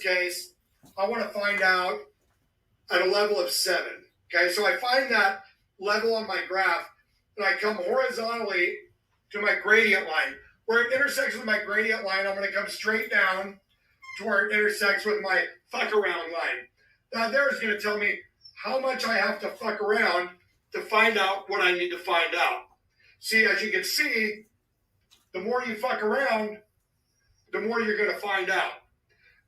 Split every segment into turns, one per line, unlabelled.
case, I want to find out at a level of 7. Okay, so I find that level on my graph, and I come horizontally to my gradient line. Where it intersects with my gradient line, I'm going to come straight down to where it intersects with my fuck around line. Now there is going to tell me how much I have to fuck around to find out what I need to find out. See, as you can see, the more you fuck around, the more you're going to find out.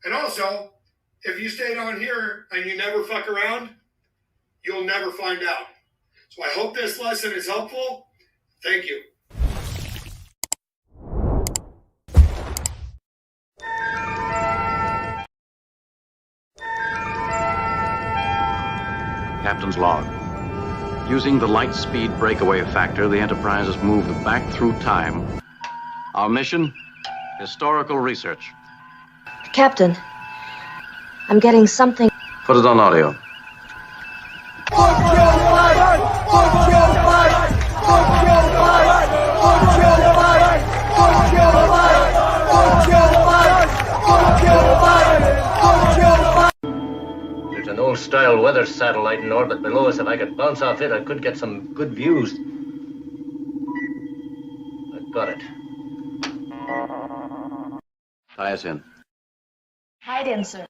And also, if you stay down here and you never fuck around, you'll never find out. So I hope this lesson is helpful. Thank you.
Captain's log. Using the light speed breakaway factor, the Enterprise has moved back through time. Our mission? Historical research.
Captain, I'm getting something.
Put it on audio.
There's an old-style weather satellite in orbit below us. If I could bounce off it, I could get some good views. I've got it.
Tie us in.
Hide in, sir.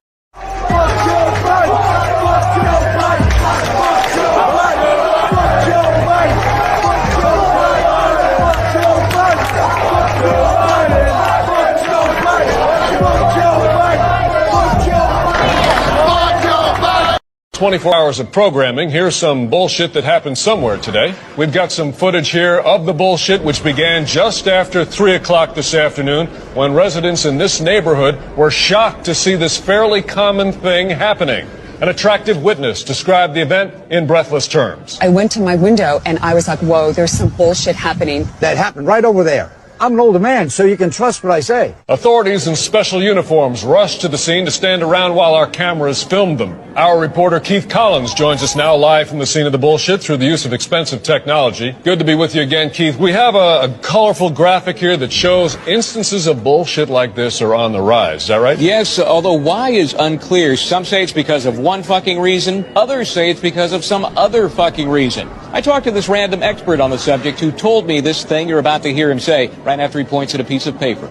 24 hours of programming. Here's some bullshit that happened somewhere today. We've got some footage here of the bullshit, which began just after 3 o'clock this afternoon, when residents in this neighborhood were shocked to see this fairly common thing happening. An attractive witness described the event in breathless terms.
I went to my window and I was like, whoa, there's some bullshit happening.
That happened right over there. I'm an older man, so you can trust what I say.
Authorities in special uniforms rushed to the scene to stand around while our cameras filmed them. Our reporter Keith Collins joins us now live from the scene of the bullshit through the use of expensive technology. Good to be with you again, Keith. We have a colorful graphic here that shows instances of bullshit like this are on the rise. Is that right?
Yes, although why is unclear. Some say it's because of one fucking reason. Others say it's because of some other fucking reason. I talked to this random expert on the subject who told me this thing you're about to hear him say right after he points at a piece of paper.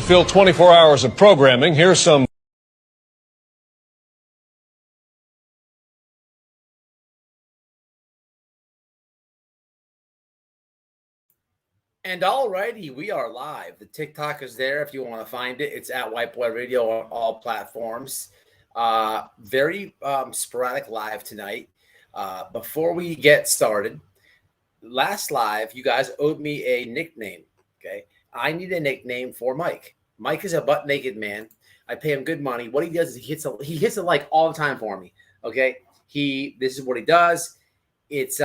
Fill 24 hours of programming. Here's some.
And alrighty, we are live. The TikTok is there if you want to find it. It's at White Boy Radio on all platforms. Very sporadic live tonight. Before we get started, last live, you guys owed me a nickname. Okay, I need a nickname for Mike. Mike is a butt naked man. I pay him good money. What he does is he hits a like all the time for me. Okay, this is what he does. It's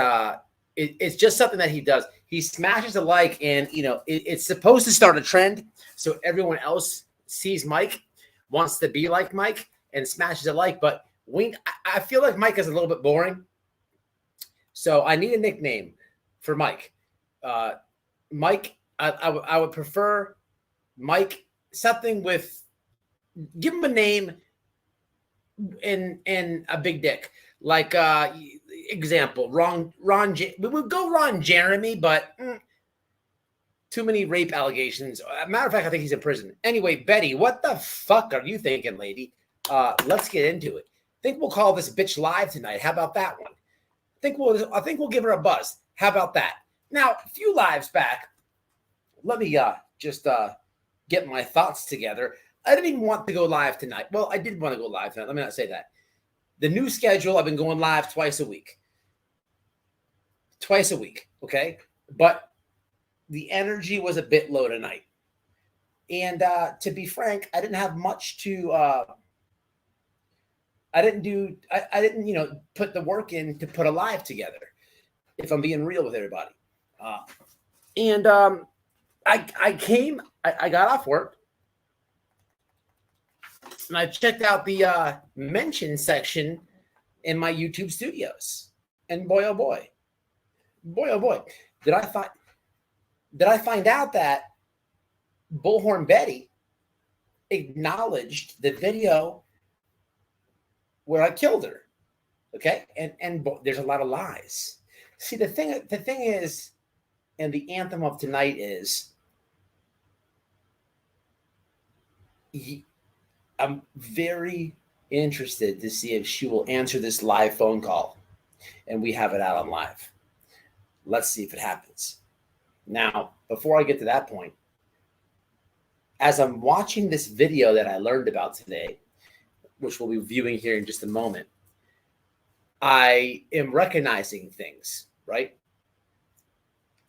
just something that he does. He smashes a like, and it's supposed to start a trend, so everyone else sees Mike, wants to be like Mike, and smashes a like. But I feel like Mike is a little bit boring, so I need a nickname for Mike. Mike. I would prefer Mike something with, give him a name and a big dick, like example Ron. We would go Ron Jeremy, but too many rape allegations. Matter of fact, I think he's in prison. Anyway, Betty, what the fuck are you thinking, lady? Let's get into it. I think we'll call this bitch live tonight. How about that one? I think we'll give her a buzz. How about that? Now, a few lives back. Let me just get my thoughts together. I didn't even want to go live tonight. Well, I did want to go live tonight. Let me not say that. The new schedule, I've been going live twice a week. Okay? But the energy was a bit low tonight. And to be frank, I didn't have much to I didn't put the work in to put a live together, if I'm being real with everybody. I got off work and I checked out the mention section in my YouTube studios. And boy, oh boy, did I find out that Bullhorn Betty acknowledged the video where I killed her. Okay, and there's a lot of lies. See, the thing is, and the anthem of tonight is, I'm very interested to see if she will answer this live phone call, and we have it out on live. Let's see if it happens. Now, before I get to that point, as I'm watching this video that I learned about today, which we'll be viewing here in just a moment, I am recognizing things, right?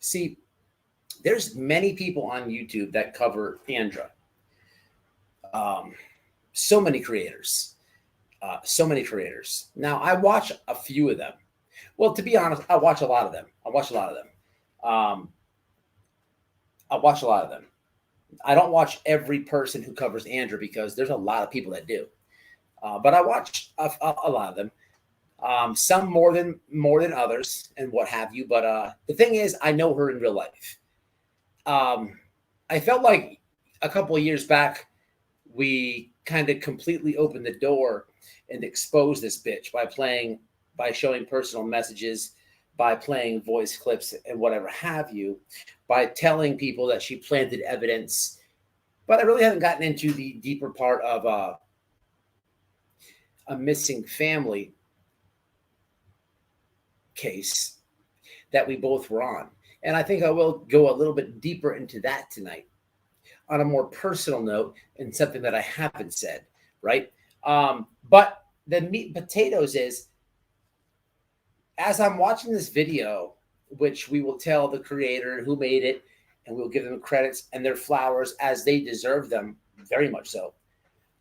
See, there's many people on YouTube that cover Andra. So many creators. Now, I watch a few of them. Well, to be honest, I watch a lot of them. I watch a lot of them. I don't watch every person who covers Andra because there's a lot of people that do. But I watch a lot of them. Some more than others and what have you. But the thing is, I know her in real life. I felt like a couple of years back, we kind of completely opened the door and exposed this bitch by showing personal messages, by playing voice clips and whatever have you, by telling people that she planted evidence. But I really haven't gotten into the deeper part of a missing family case that we both were on. And I think I will go a little bit deeper into that tonight on a more personal note and something that I haven't said, right? But the meat and potatoes is, as I'm watching this video, which we will tell the creator who made it, and we'll give them credits and their flowers as they deserve them, very much so.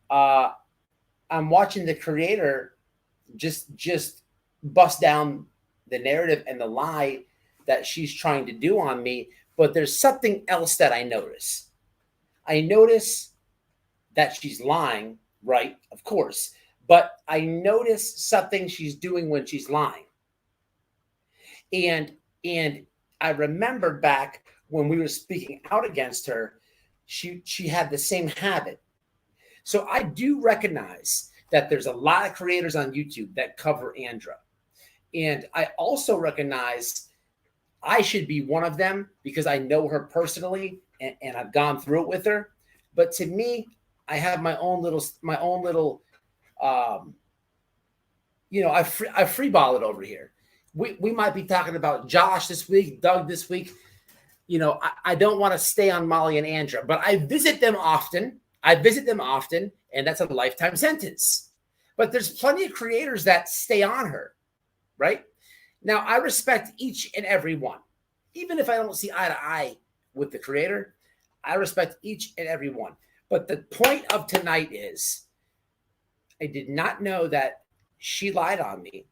I'm watching the creator just bust down the narrative and the lie that she's trying to do on me. But there's something else that I notice. I notice that she's lying, right? Of course. But I notice something she's doing when she's lying. And I remembered back when we were speaking out against her, she had the same habit. So I do recognize that there's a lot of creators on YouTube that cover Andra. And I also recognize I should be one of them because I know her personally and I've gone through it with her. But to me, I have my own little I freeball it over here. We might be talking about Josh this week, Doug this week. I don't want to stay on Molly and Andra, but I visit them often, and that's a lifetime sentence. But there's plenty of creators that stay on her, right? Now, I respect each and every one. Even if I don't see eye to eye with the creator, I respect each and every one. But the point of tonight is, I did not know that she lied on me.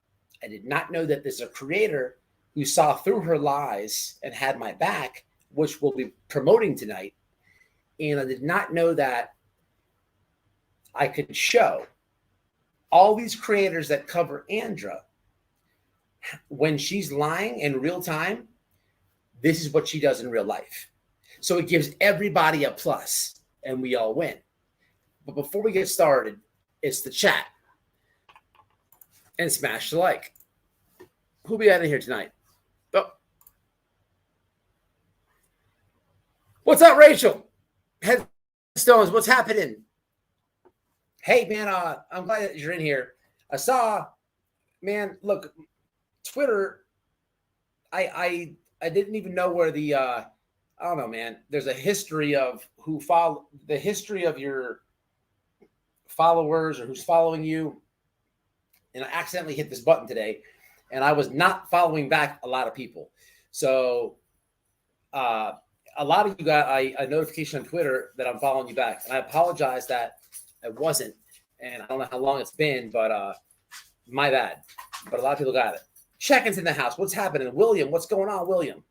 I did not know that there's a creator who saw through her lies and had my back, which we'll be promoting tonight. And I did not know that I could show all these creators that cover Andra, when she's lying in real time, this is what she does in real life. So it gives everybody a plus and we all win. But before we get started, it's the chat. And smash the like. Who we got in here tonight? Oh. What's up, Rachel? Headstones, what's happening? Hey, man, I'm glad that you're in here. I saw, man, look, Twitter, I didn't even know where the, I don't know, man. There's a history of the history of your followers or who's following you. And I accidentally hit this button today, and I was not following back a lot of people. So a lot of you got a notification on Twitter that I'm following you back. And I apologize that I wasn't. And I don't know how long it's been, but my bad. But a lot of people got it. Check-ins in the house. What's happening? William, what's going on, William?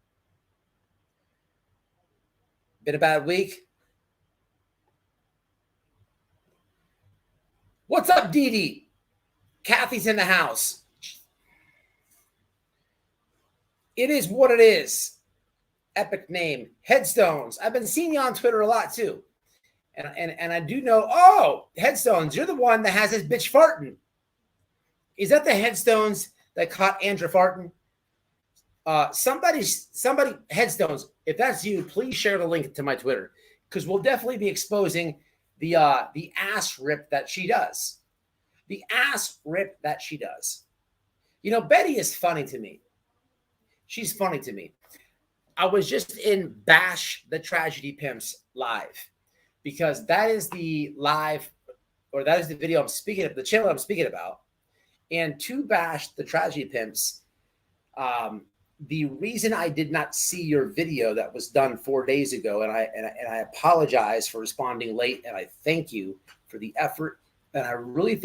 Been a bad week? What's up, Dee Dee? Kathy's in the house. It is what it is. Epic name. Headstones. I've been seeing you on Twitter a lot too. And I do know, oh, Headstones, you're the one that has this bitch farting. Is that the headstones that caught Andrew Farton? Somebody, headstones. If that's you, please share the link to my Twitter, because we'll definitely be exposing the ass rip that she does. The ass rip that she does. You know, Betty is funny to me. She's funny to me. I was just in Bash the Tragedy Pimps live, because that is the live, or that is the video I'm speaking of, the channel I'm speaking about. And to Bash the Tragedy Pimps, the reason I did not see your video that was done 4 days ago, and I apologize for responding late, and I thank you for the effort, and I really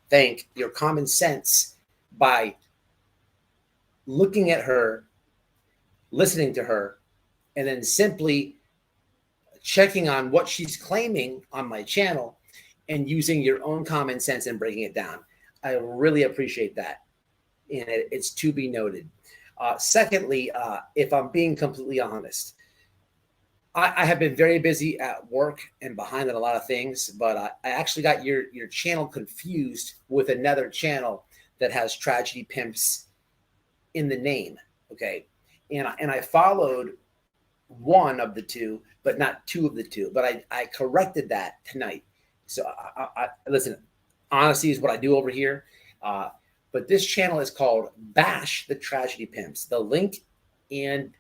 thank your common sense by looking at her, listening to her, and then simply checking on what she's claiming on my channel and using your own common sense and breaking it down. I really appreciate that. And it's to be noted. Secondly, if I'm being completely honest, I have been very busy at work and behind on a lot of things, but I actually got your channel confused with another channel that has Tragedy Pimps in the name. Okay. And I followed one of the two, but not two of the two. But I corrected that tonight. So I listen, honesty is what I do over here. But this channel is called Bash the Tragedy Pimps. The link, and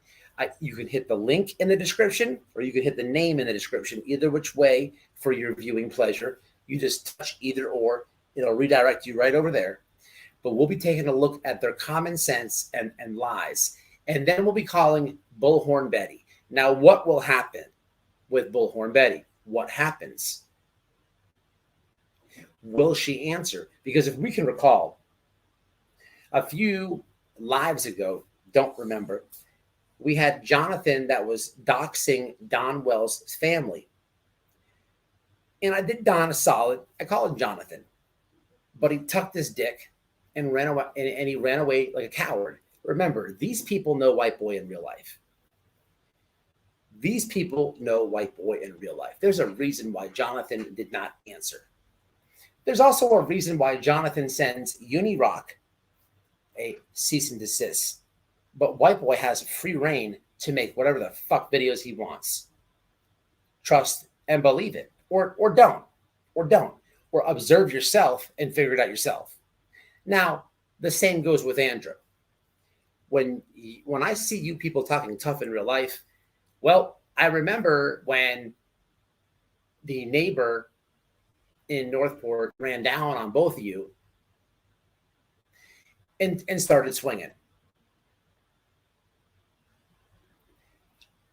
you can hit the link in the description, or you can hit the name in the description, either which way for your viewing pleasure. You just touch either or, it'll redirect you right over there. But we'll be taking a look at their common sense and lies. And then we'll be calling Bullhorn Betty. Now, what will happen with Bullhorn Betty? What happens? Will she answer? Because if we can recall, a few lives ago, don't remember, we had Jonathan that was doxing Don Wells' family. And I did Don a solid. I call him Jonathan. But he tucked his dick and ran away, and he ran away like a coward. Remember, these people know White Boy in real life. These people know White Boy in real life. There's a reason why Jonathan did not answer. There's also a reason why Jonathan sends Unirock a cease and desist. But White Boy has free reign to make whatever the fuck videos he wants. Trust and believe it. Or don't. Or observe yourself and figure it out yourself. Now, the same goes with Andrew. When I see you people talking tough in real life, well, I remember when the neighbor in Northport ran down on both of you and started swinging.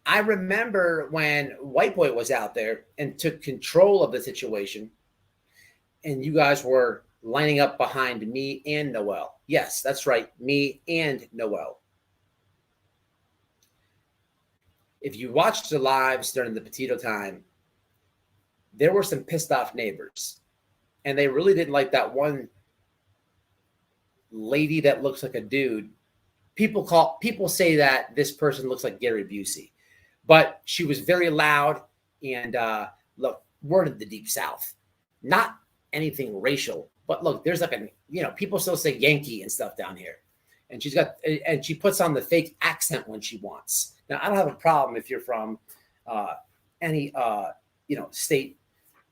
I remember when White Boy was out there and took control of the situation, and you guys were lining up behind me and Noel. Yes, that's right, me and Noel. If you watched the lives during the Petito time, there were some pissed off neighbors, and they really didn't like that one lady that looks like a dude. People say that this person looks like Gary Busey, but she was very loud. And look, we're in the deep South, not anything racial, but look, there's like people still say Yankee and stuff down here, and she puts on the fake accent when she wants. Now, I don't have a problem if you're from any state,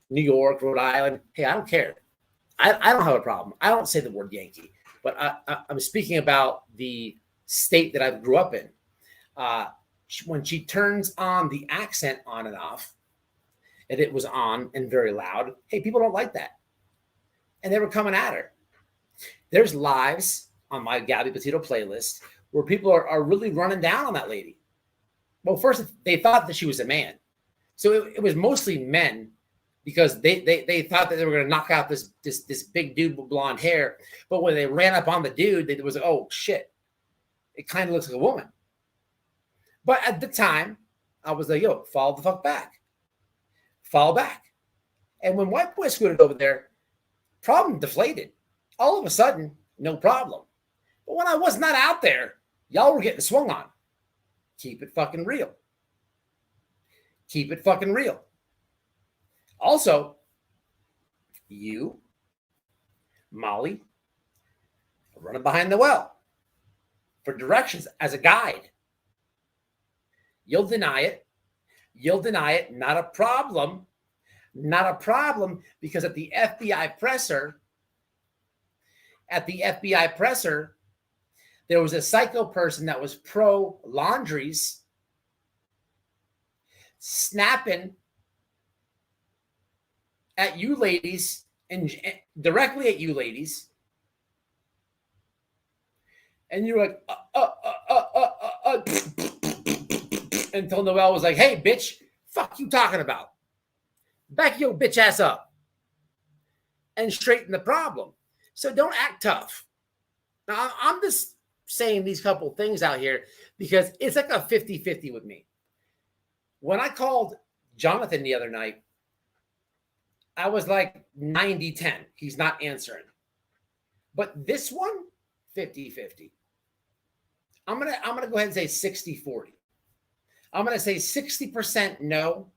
New York, Rhode Island. Hey, I don't care. I don't have a problem. I don't say the word Yankee, but I'm speaking about the state that I grew up in. When she turns on the accent on and off, and it was on and very loud, hey, people don't like that. And they were coming at her. There's lives on my Gabby Petito playlist where people are really running down on that lady. Well, first, they thought that she was a man. So it was mostly men, because they thought that they were going to knock out this big dude with blonde hair. But when they ran up on the dude, it was like, oh, shit. It kind of looks like a woman. But at the time, I was like, yo, fall the fuck back. Fall back. And when White Boy scooted over there, problem deflated. All of a sudden, no problem. But when I was not out there, y'all were getting swung on. Keep it fucking real. Keep it fucking real. Also, you Molly, running behind the well for directions as a guide. You'll deny it. You'll deny it. Not a problem. Not a problem, because at the FBI presser, there was a psycho person that was pro laundries snapping at you ladies and directly at you ladies. And you're like, until Noelle was like, hey, bitch, fuck you talking about? Back your bitch ass up and straighten the problem. So don't act tough. Now, I'm just saying these couple things out here because it's like a 50-50 with me. When I called Jonathan the other night, I was like 90-10. He's not answering. But this one, 50-50. I'm gonna go ahead and say 60-40. I'm gonna say 60% no,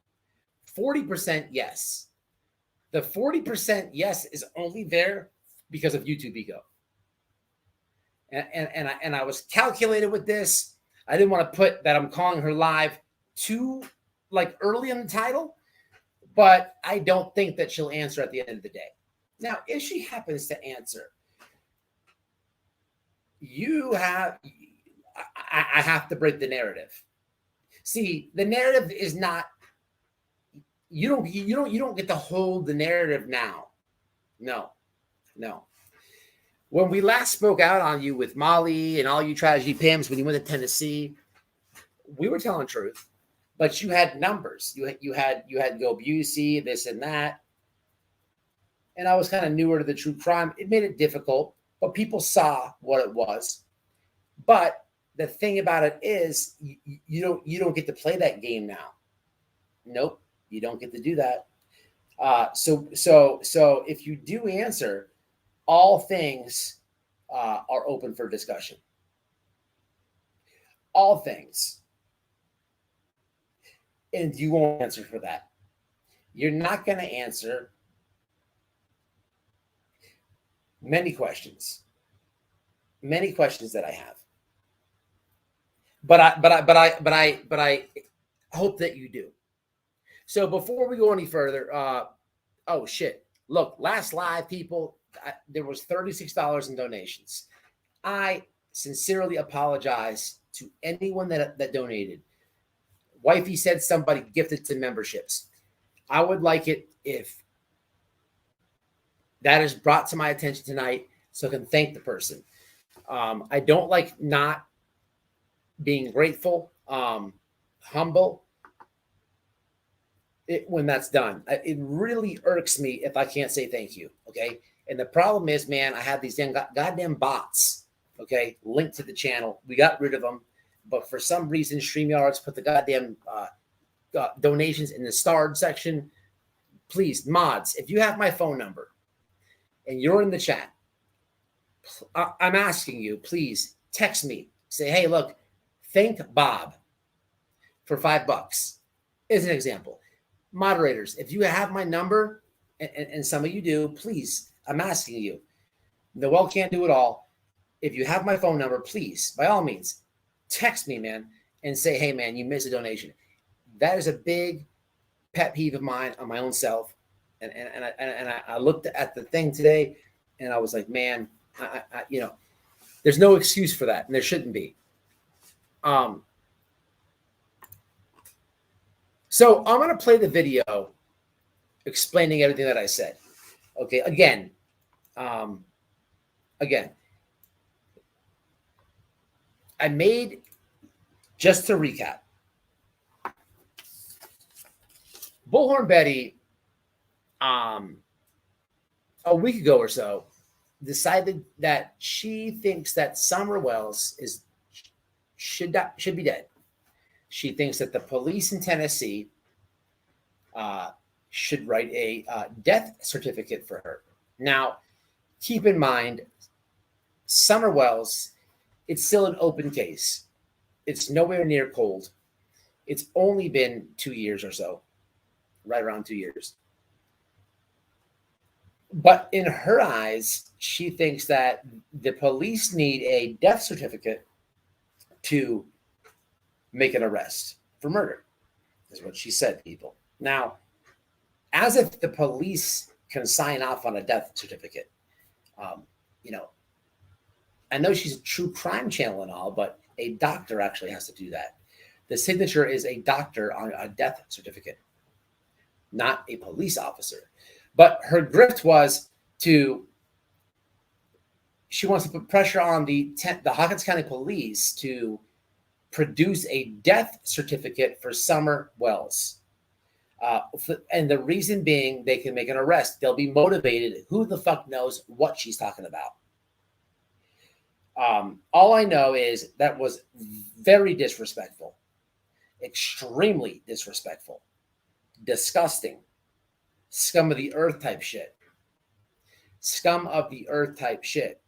40% yes. The 40% yes is only there because of YouTube ego. And I was calculated with this. I didn't want to put that I'm calling her live too like early in the title, but I don't think that she'll answer at the end of the day. Now, if she happens to answer, I have to break the narrative. See, the narrative is not, you don't get to hold the narrative now. No. When we last spoke out on you with Molly and all you tragedy pimps when you went to Tennessee, we were telling truth, but you had numbers. You had Go Busey, this and that. And I was kind of newer to the true crime. It made it difficult, but people saw what it was. But the thing about it is you don't get to play that game now. Nope, you don't get to do that. So if you do answer, all things are open for discussion. All things. And you won't answer for that. You're not going to answer many questions that I have. But I hope that you do. So before we go any further, oh shit! Look, last live, people, there was $36 in donations. I sincerely apologize to anyone that donated. Wifey said somebody gifted to memberships. I would like it if that is brought to my attention tonight, so I can thank the person. I don't like not being grateful, humble when that's done. It really irks me if I can't say thank you, okay? And the problem is, man, I have these goddamn bots, okay, linked to the channel. We got rid of them, but for some reason, StreamYards put the goddamn donations in the starred section. Please, mods, if you have my phone number and you're in the chat, I'm asking you, please text me. Say, hey, look, thank Bob for $5 as an example. Moderators, if you have my number, and some of you do, please, I'm asking you. Noelle can't do it all. If you have my phone number, please, by all means, text me, man, and say, hey, man, you missed a donation. That is a big pet peeve of mine on my own self. And I looked at the thing today, and I was like, man, I there's no excuse for that, and there shouldn't be. So I'm going to play the video explaining everything that I said. Okay, again, I made, just to recap, Bullhorn Betty, a week ago or so, decided that she thinks that Summer Wells should be dead. She thinks that the police in Tennessee should write a death certificate for her. Now, keep in mind, Summer Wells, it's still an open case. It's nowhere near cold. It's only been 2 years or so, right around 2 years. But in her eyes, she thinks that the police need a death certificate to make an arrest for murder, is what she said, people. Now, as if the police can sign off on a death certificate. You know, I know she's a true crime channel and all, but a doctor actually has to do that. The signature is a doctor on a death certificate, not a police officer. But her grift was she wants to put pressure on the Hawkins County Police to produce a death certificate for Summer Wells. And the reason being, they can make an arrest. They'll be motivated. Who the fuck knows what she's talking about? All I know is that was very disrespectful, extremely disrespectful, disgusting, scum of the earth type shit. Scum of the earth type shit.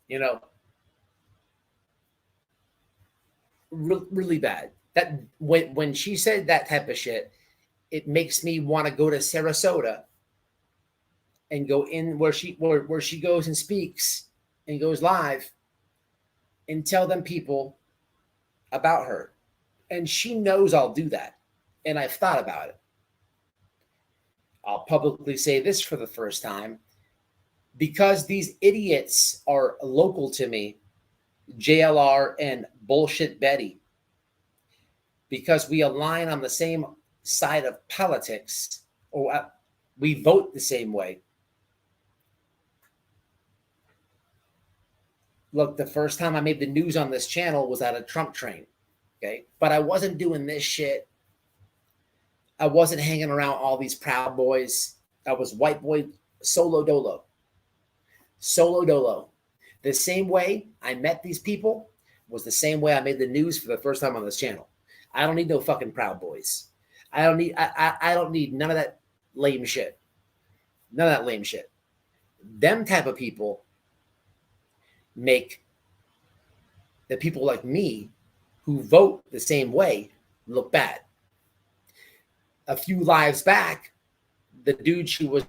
You know, really bad. That when she said that type of shit, it makes me want to go to Sarasota and go in where she goes and speaks and goes live and tell them people about her. And she knows I'll do that. And I've thought about it. I'll publicly say this for the first time. Because these idiots are local to me, JLR and Bullshit Betty, because we align on the same side of politics, or we vote the same way. Look, the first time I made the news on this channel was at a Trump train, okay? But I wasn't doing this shit. I wasn't hanging around all these Proud Boys. I was white boy solo dolo. Solo dolo. The same way I met these people was the same way I made the news for the first time on this channel. I don't need no fucking Proud Boys. I don't need none of that lame shit. None of that lame shit. Them type of people make the people like me who vote the same way look bad. A few lives back, the dude she was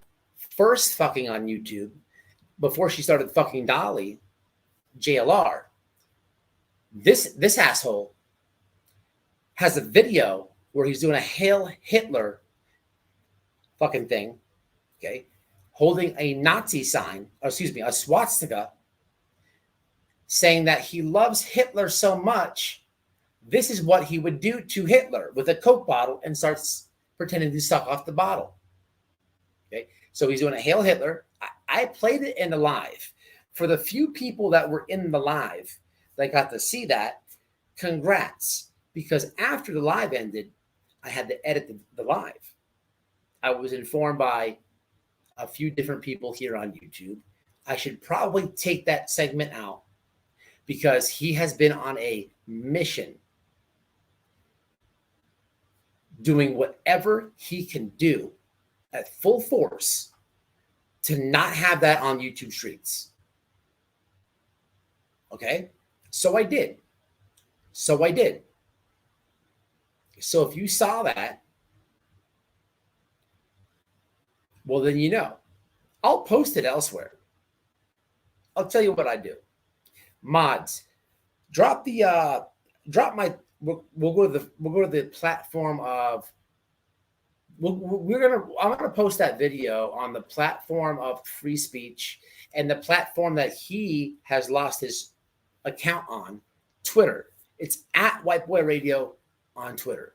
first fucking on YouTube before she started fucking Dolly, JLR, this asshole has a video where he's doing a Hail Hitler fucking thing, okay, holding a Nazi sign, or excuse me, a swastika, saying that he loves Hitler so much, this is what he would do to Hitler with a Coke bottle, and starts pretending to suck off the bottle. Okay, so he's doing a Hail Hitler. I played it in the live. For the few people that were in the live that got to see that, congrats. Because after the live ended, I had to edit the live. I was informed by a few different people here on YouTube, I should probably take that segment out because he has been on a mission doing whatever he can do at full force to not have that on YouTube streets. Okay? So I did. So if you saw that, well, then you know. I'll post it elsewhere. I'll tell you what I do. Mods, drop my. We'll go to the platform of. I'm gonna post that video on the platform of free speech and the platform that he has lost his account on, Twitter. It's at White Boy Radio on Twitter.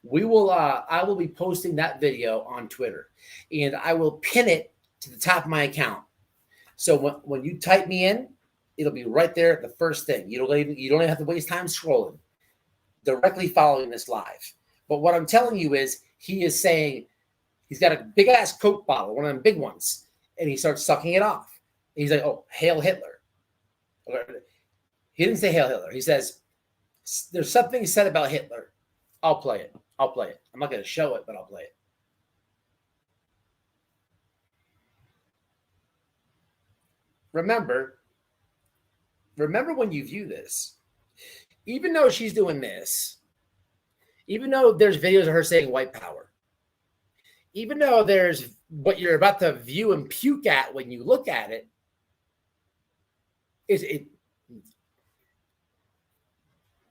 I will be posting that video on Twitter, and I will pin it to the top of my account. So when you type me in, it'll be right there, the first thing. You don't even have to waste time scrolling. Directly following this live. But what I'm telling you is he is saying he's got a big ass Coke bottle, one of them big ones, and he starts sucking it off. And he's like, "Oh, Hail Hitler." He didn't say Hail Hitler. He says there's something said about Hitler. I'll play it. I'm not going to show it, but I'll play it. Remember when you view this, even though she's doing this, even though there's videos of her saying white power, even though there's what you're about to view and puke at when you look at it,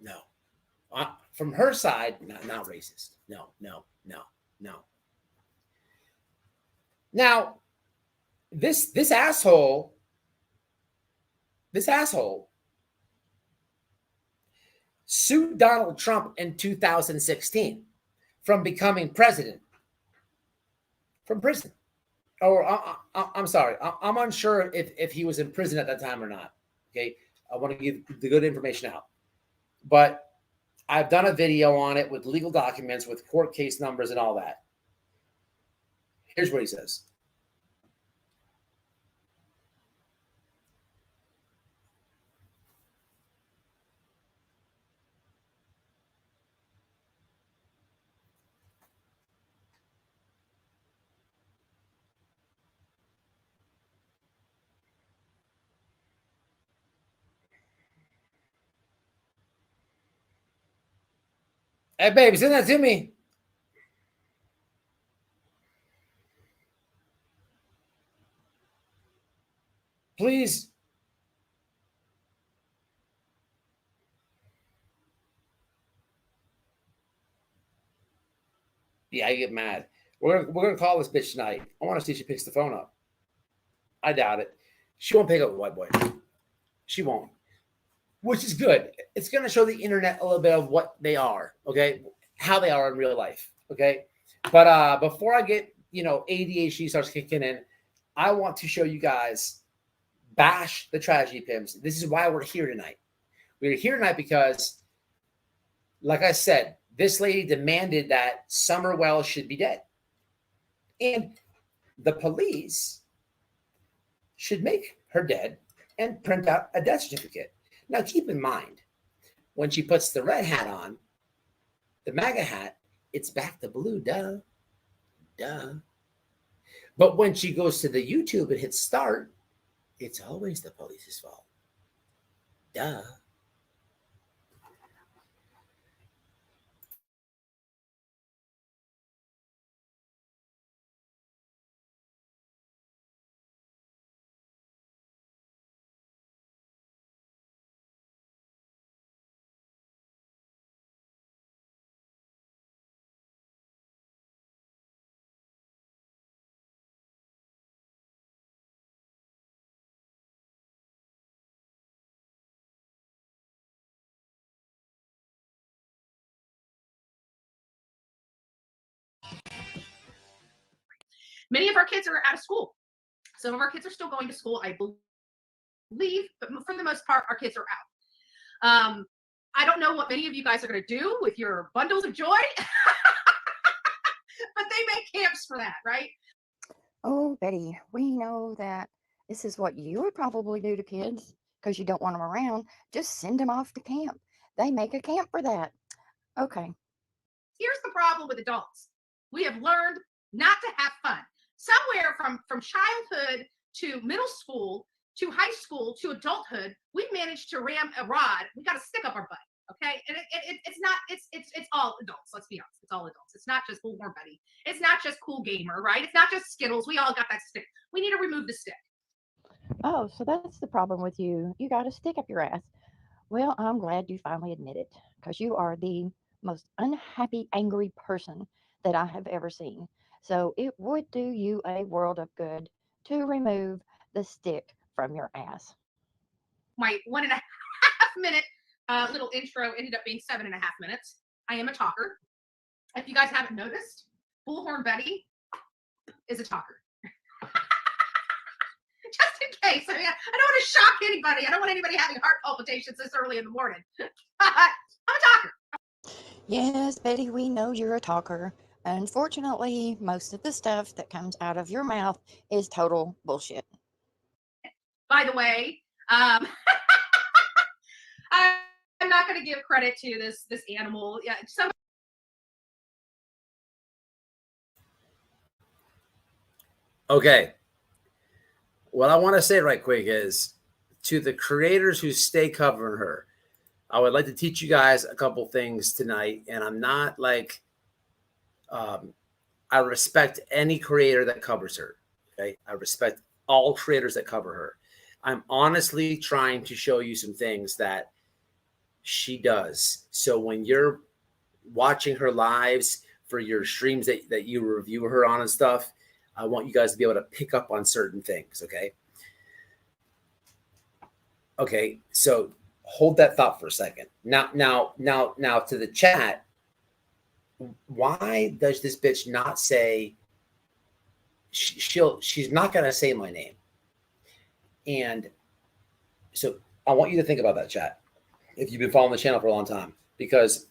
no. From her side, not racist. No. Now, this asshole sued Donald Trump in 2016 from becoming president from prison. I'm sorry. I'm unsure if he was in prison at that time or not. Okay. I want to give the good information out. But I've done a video on it with legal documents, with court case numbers and all that. Here's what he says. Hey, baby, send that to me. Please. Yeah, I get mad. We're gonna call this bitch tonight. I want to see if she picks the phone up. I doubt it. She won't pick up, white boy. She won't. Which is good. It's gonna show the internet a little bit of what they are, okay? How they are in real life, okay? But before I get, ADHD starts kicking in, I want to show you guys bash the tragedy pimps. This is why we're here tonight. We're here tonight because, like I said, this lady demanded that Summer Wells should be dead. And the police should make her dead and print out a death certificate. Now, keep in mind, when she puts the red hat on, the MAGA hat, it's back to blue, duh. But when she goes to the YouTube and hits start, it's always the police's fault. Duh.
Many of our kids are out of school. Some of our kids are still going to school, I believe, but for the most part, our kids are out. I don't know what many of you guys are going to do with your bundles of joy, but they make camps for that, right?
Oh, Betty, we know that this is what you would probably do to kids because you don't want them around. Just send them off to camp. They make a camp for that. Okay.
Here's the problem with adults. We have learned not to have fun. Somewhere from childhood to middle school to high school to adulthood, we've managed to ram a rod. We got a stick up our butt, okay? And it's all adults. Let's be honest, it's all adults. It's not just Bullhorn Betty. It's not just Cool Gamer, right? It's not just Skittles. We all got that stick. We need to remove the stick.
Oh, so that's the problem with you. You got a stick up your ass. Well, I'm glad you finally admit it because you are the most unhappy, angry person that I have ever seen. So it would do you a world of good to remove the stick from your ass.
My 1.5 minute little intro ended up being 7.5 minutes. I am a talker. If you guys haven't noticed, Bullhorn Betty is a talker. Just in case. I don't want to shock anybody. I don't want anybody having heart palpitations this early in the morning. I'm a talker.
Yes, Betty, we know you're a talker. Unfortunately, most of the stuff that comes out of your mouth is total bullshit.
By the way, I'm not going to give credit to this animal. Yeah,
Okay. What I want to say right quick is to the creators who stay covering her, I would like to teach you guys a couple things tonight. And I'm not like I respect any creator that covers her. Okay. I respect all creators that cover her. I'm honestly trying to show you some things that she does. So when you're watching her lives for your streams that you review her on and stuff, I want you guys to be able to pick up on certain things. Okay. Okay. So hold that thought for a second. Now to the chat. Why does this bitch not say she's not going to say my name? And so I want you to think about that, chat, if you've been following the channel for a long time, because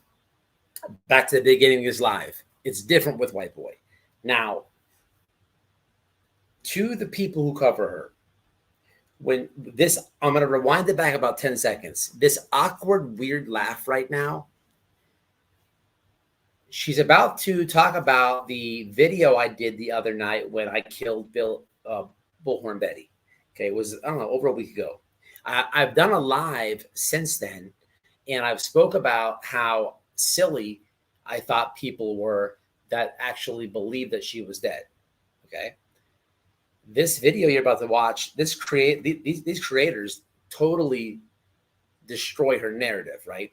back to the beginning of this live, it's different with White Boy. Now, to the people who cover her, when this, I'm going to rewind it back about 10 seconds. This awkward, weird laugh right now, she's about to talk about the video I did the other night when I killed Bullhorn Betty. Okay, it was, I don't know, over a week ago. I've done a live since then, and I've spoke about how silly I thought people were that actually believed that she was dead. Okay, this video you're about to watch, these creators totally destroy her narrative, right?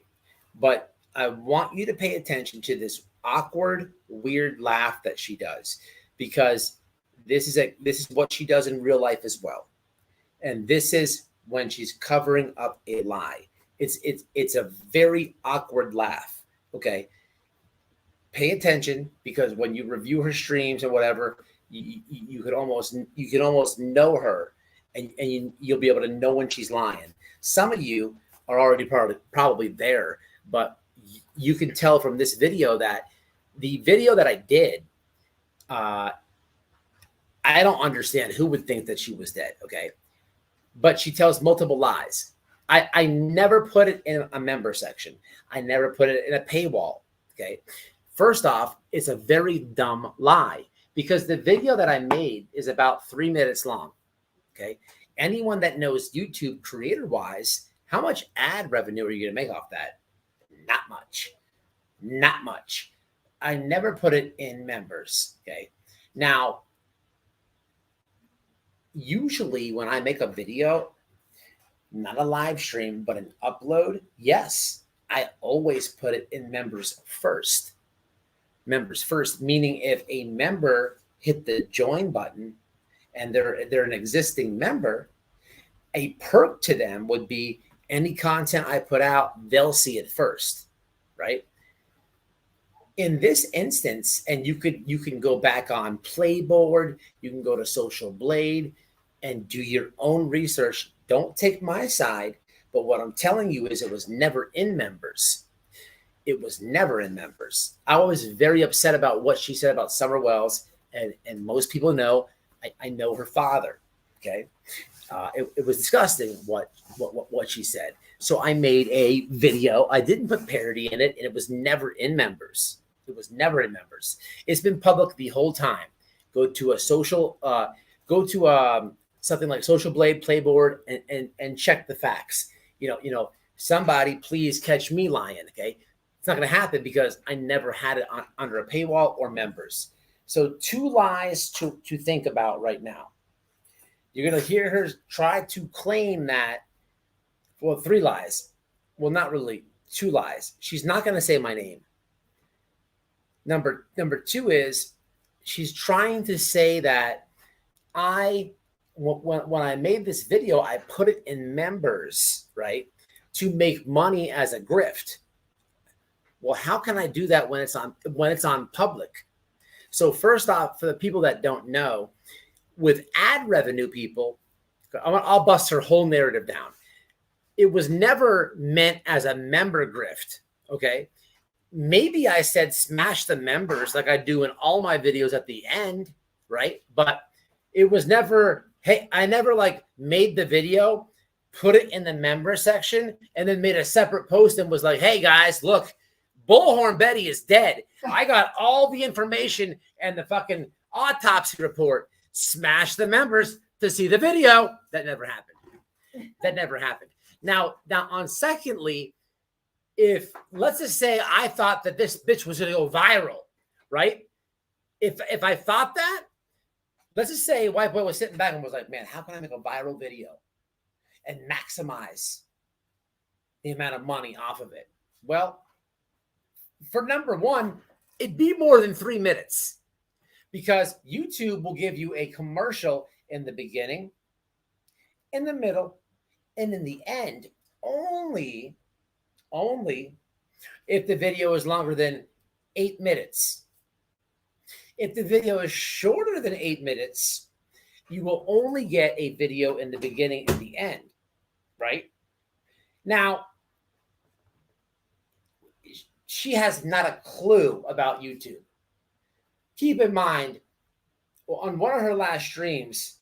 But I want you to pay attention to this awkward, weird laugh that she does, because this is what she does in real life as well. And this is when she's covering up a lie. It's a very awkward laugh. Okay. Pay attention, because when you review her streams or whatever, you could almost know her, and you'll be able to know when she's lying. Some of you are already probably there, but you can tell from this video that the video that I did, I don't understand who would think that she was dead. Okay. But she tells multiple lies. I never put it in a member section. I never put it in a paywall. Okay. First off, it's a very dumb lie, because the video that I made is about 3 minutes long. Okay. Anyone that knows YouTube creator wise, how much ad revenue are you going to make off that? Not much. Not much. I never put it in members. Okay. Now, usually when I make a video, not a live stream, but an upload, yes, I always put it in members first. Members first, meaning if a member hit the join button and they're an existing member, a perk to them would be any content I put out, they'll see it first, right? In this instance, and you can go back on Playboard, you can go to Social Blade and do your own research. Don't take my side, but what I'm telling you is it was never in members. It was never in members. I was very upset about what she said about Summer Wells, and most people know I know her father. Okay, it was disgusting what she said. So I made a video. I didn't put parody in it, and it was never in members. It was never in members. It's been public the whole time. Go to a social, something like Social Blade, Playboard, and check the facts. You know, somebody please catch me lying. Okay, it's not going to happen because I never had it under a paywall or members. So 2 lies to think about right now. You're going to hear her try to claim that. Well, 3 lies. Well, not really. 2 lies. She's not going to say my name. Number 2 is she's trying to say that when I made this video, I put it in members, right, to make money as a grift. Well, how can I do that when it's on public? So first off, for the people that don't know, with ad revenue people, I'll bust her whole narrative down. It was never meant as a member grift. Okay. Maybe I said smash the members like I do in all my videos at the end, right? But it was never, hey, I never like made the video, put it in the member section, and then made a separate post and was like, hey guys, look, Bullhorn Betty is dead. I got all the information and the fucking autopsy report. Smash the members to see the video. That never happened. That never happened. Now on secondly, if let's just say I thought that this bitch was going to go viral, right? if I thought that, let's just say White Boy was sitting back and was like, man, how can I make a viral video and maximize the amount of money off of it? Well, for number one, it'd be more than 3 minutes because YouTube will give you a commercial in the beginning, in the middle, and in the end, only if the video is longer than 8 minutes. If the video is shorter than 8 minutes, you will only get a video in the beginning and the end, right? Now, she has not a clue about YouTube. Keep in mind, on one of her last streams,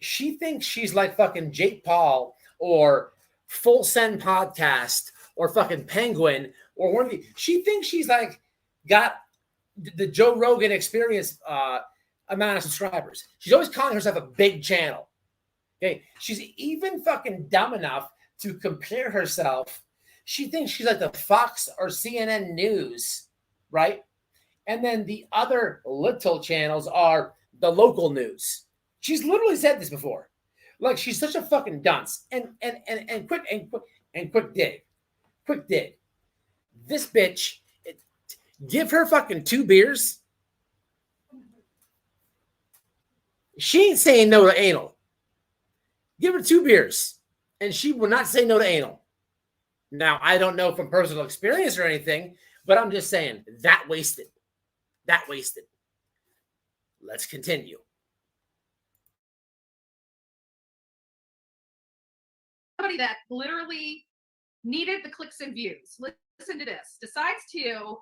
she thinks she's like fucking Jake Paul or Full Send Podcast or fucking Penguin or one of the. She thinks she's like got the Joe Rogan Experience amount of subscribers. She's always calling herself a big channel. Okay, she's even fucking dumb enough to compare herself. She thinks she's like the Fox or CNN News, right? And then the other little channels are the local news. She's literally said this before. Like she's such a fucking dunce. And quick dig. This bitch, give her fucking 2 beers. She ain't saying no to anal. Give her 2 beers, and she will not say no to anal. Now, I don't know from personal experience or anything, but I'm just saying that wasted. Let's continue.
Somebody that literally needed the clicks and views. Listen to this. Decides to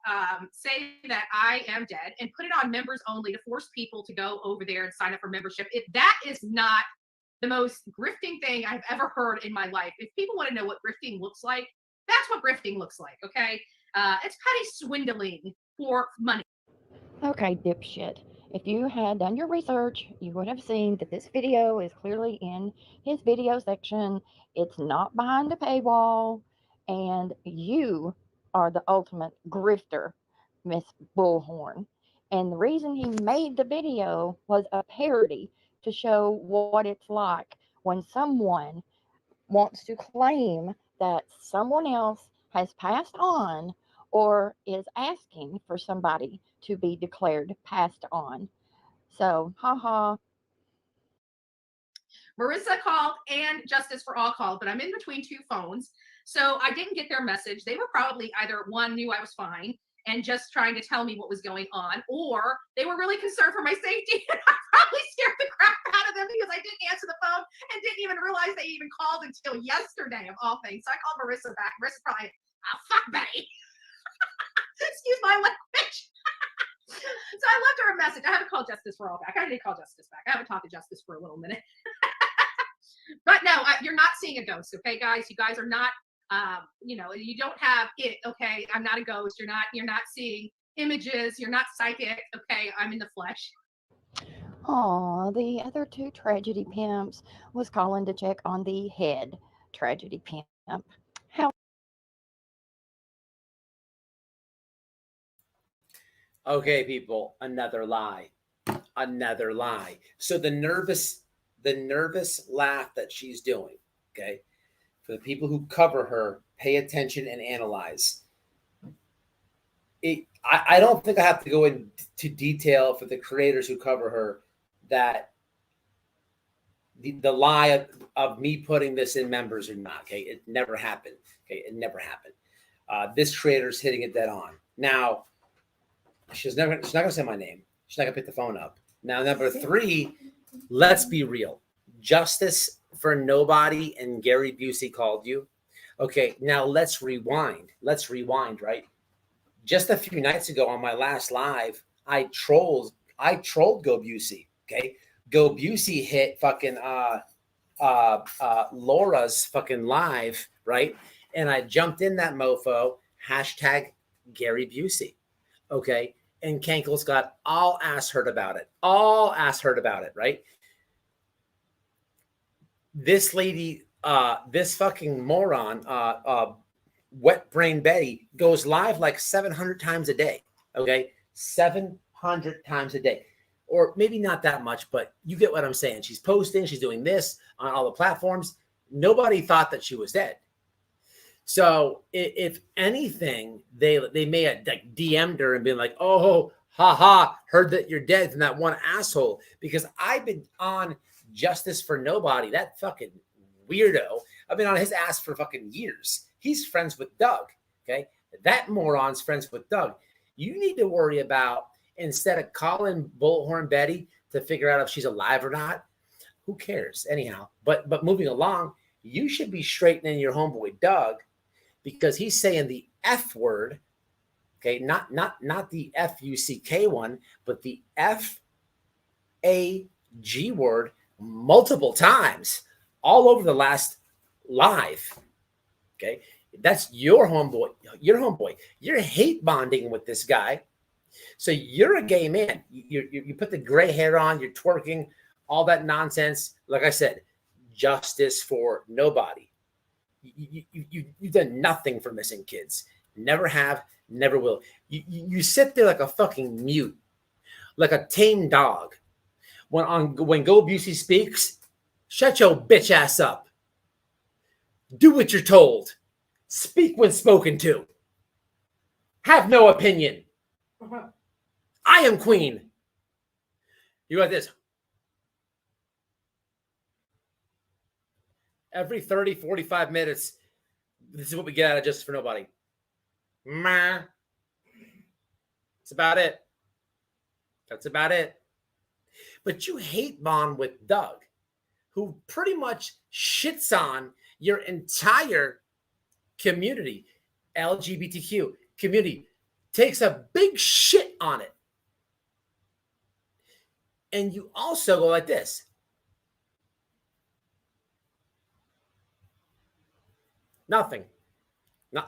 say that I am dead and put it on members only to force people to go over there and sign up for membership. That is not the most grifting thing I've ever heard in my life. If people want to know what grifting looks like, that's what grifting looks like, okay? It's petty swindling for money.
Okay, dipshit. If you had done your research, you would have seen that this video is clearly in his video section. It's not behind a paywall, and you are the ultimate grifter, Miss Bullhorn. And the reason he made the video was a parody to show what it's like when someone wants to claim that someone else has passed on or is asking for somebody to be declared passed on. So, haha.
Marissa called and Justice for All called, but I'm in between 2 phones. So I didn't get their message. They were probably either one, knew I was fine and just trying to tell me what was going on, or they were really concerned for my safety. And I probably scared the crap out of them because I didn't answer the phone and didn't even realize they even called until yesterday, of all things. So I called Marissa back. Marissa's probably, oh, fuck Betty. Excuse my language. So I left her a message. I haven't called Justice for All back. I did call Justice back. I haven't talked to Justice for a little minute. But no, you're not seeing a ghost, okay, guys? You guys are not, you don't have it, okay? I'm not a ghost. You're not seeing images. You're not psychic, okay? I'm in the flesh.
Aw, the other 2 tragedy pimps was calling to check on the head tragedy pimp. How?
Okay, people, another lie. So the nervous laugh that she's doing, okay? For the people who cover her, pay attention and analyze. I don't think I have to go into detail for the creators who cover her that the lie of me putting this in members or not, okay? It never happened, okay? It never happened. This creator's hitting it dead on. Now, she's not going to say my name. She's not going to pick the phone up. Now, number 3, let's be real. Justice for Nobody and Gary Busey called you. Okay, now let's rewind. Right? Just a few nights ago on my last live, I trolled Go Busey. Okay, Go Busey hit fucking Laura's fucking live, right? And I jumped in that mofo, hashtag Gary Busey. Okay, and Kankle's got all ass hurt about it. Right? This lady, this fucking moron, wet brain Betty, goes live like 700 times a day. Okay, 700 100 times a day. Or maybe not that much, but you get what I'm saying. She's posting, she's doing this on all the platforms. Nobody thought that she was dead. So if anything, they may have like DM'd her and been like, oh, haha, heard that you're dead from that one asshole. Because I've been on Justice for Nobody, that fucking weirdo. I've been on his ass for fucking years. He's friends with Doug, okay? That moron's friends with Doug. You need to worry about, instead of calling Bullhorn Betty to figure out if she's alive or not, who cares anyhow? But moving along, you should be straightening your homeboy Doug, because he's saying the F word, okay? Not the F-U-C-K one, but the F-A-G word multiple times all over the last live, okay? That's your homeboy. You're hate bonding with this guy. So you're a gay man. You put the gray hair on, you're twerking, all that nonsense. Like I said, Justice for Nobody. You've done nothing for missing kids. Never have, never will. You sit there like a fucking mute, like a tame dog. When Go Busey speaks, shut your bitch ass up. Do what you're told. Speak when spoken to. Have no opinion. I am queen. You got this. Every 30, 45 minutes, this is what we get out of Justice for Nobody. That's about it. That's about it. But you hate bond with Doug, who pretty much shits on your entire community, LGBTQ community, takes a big shit on it. And you also go like this. Nothing.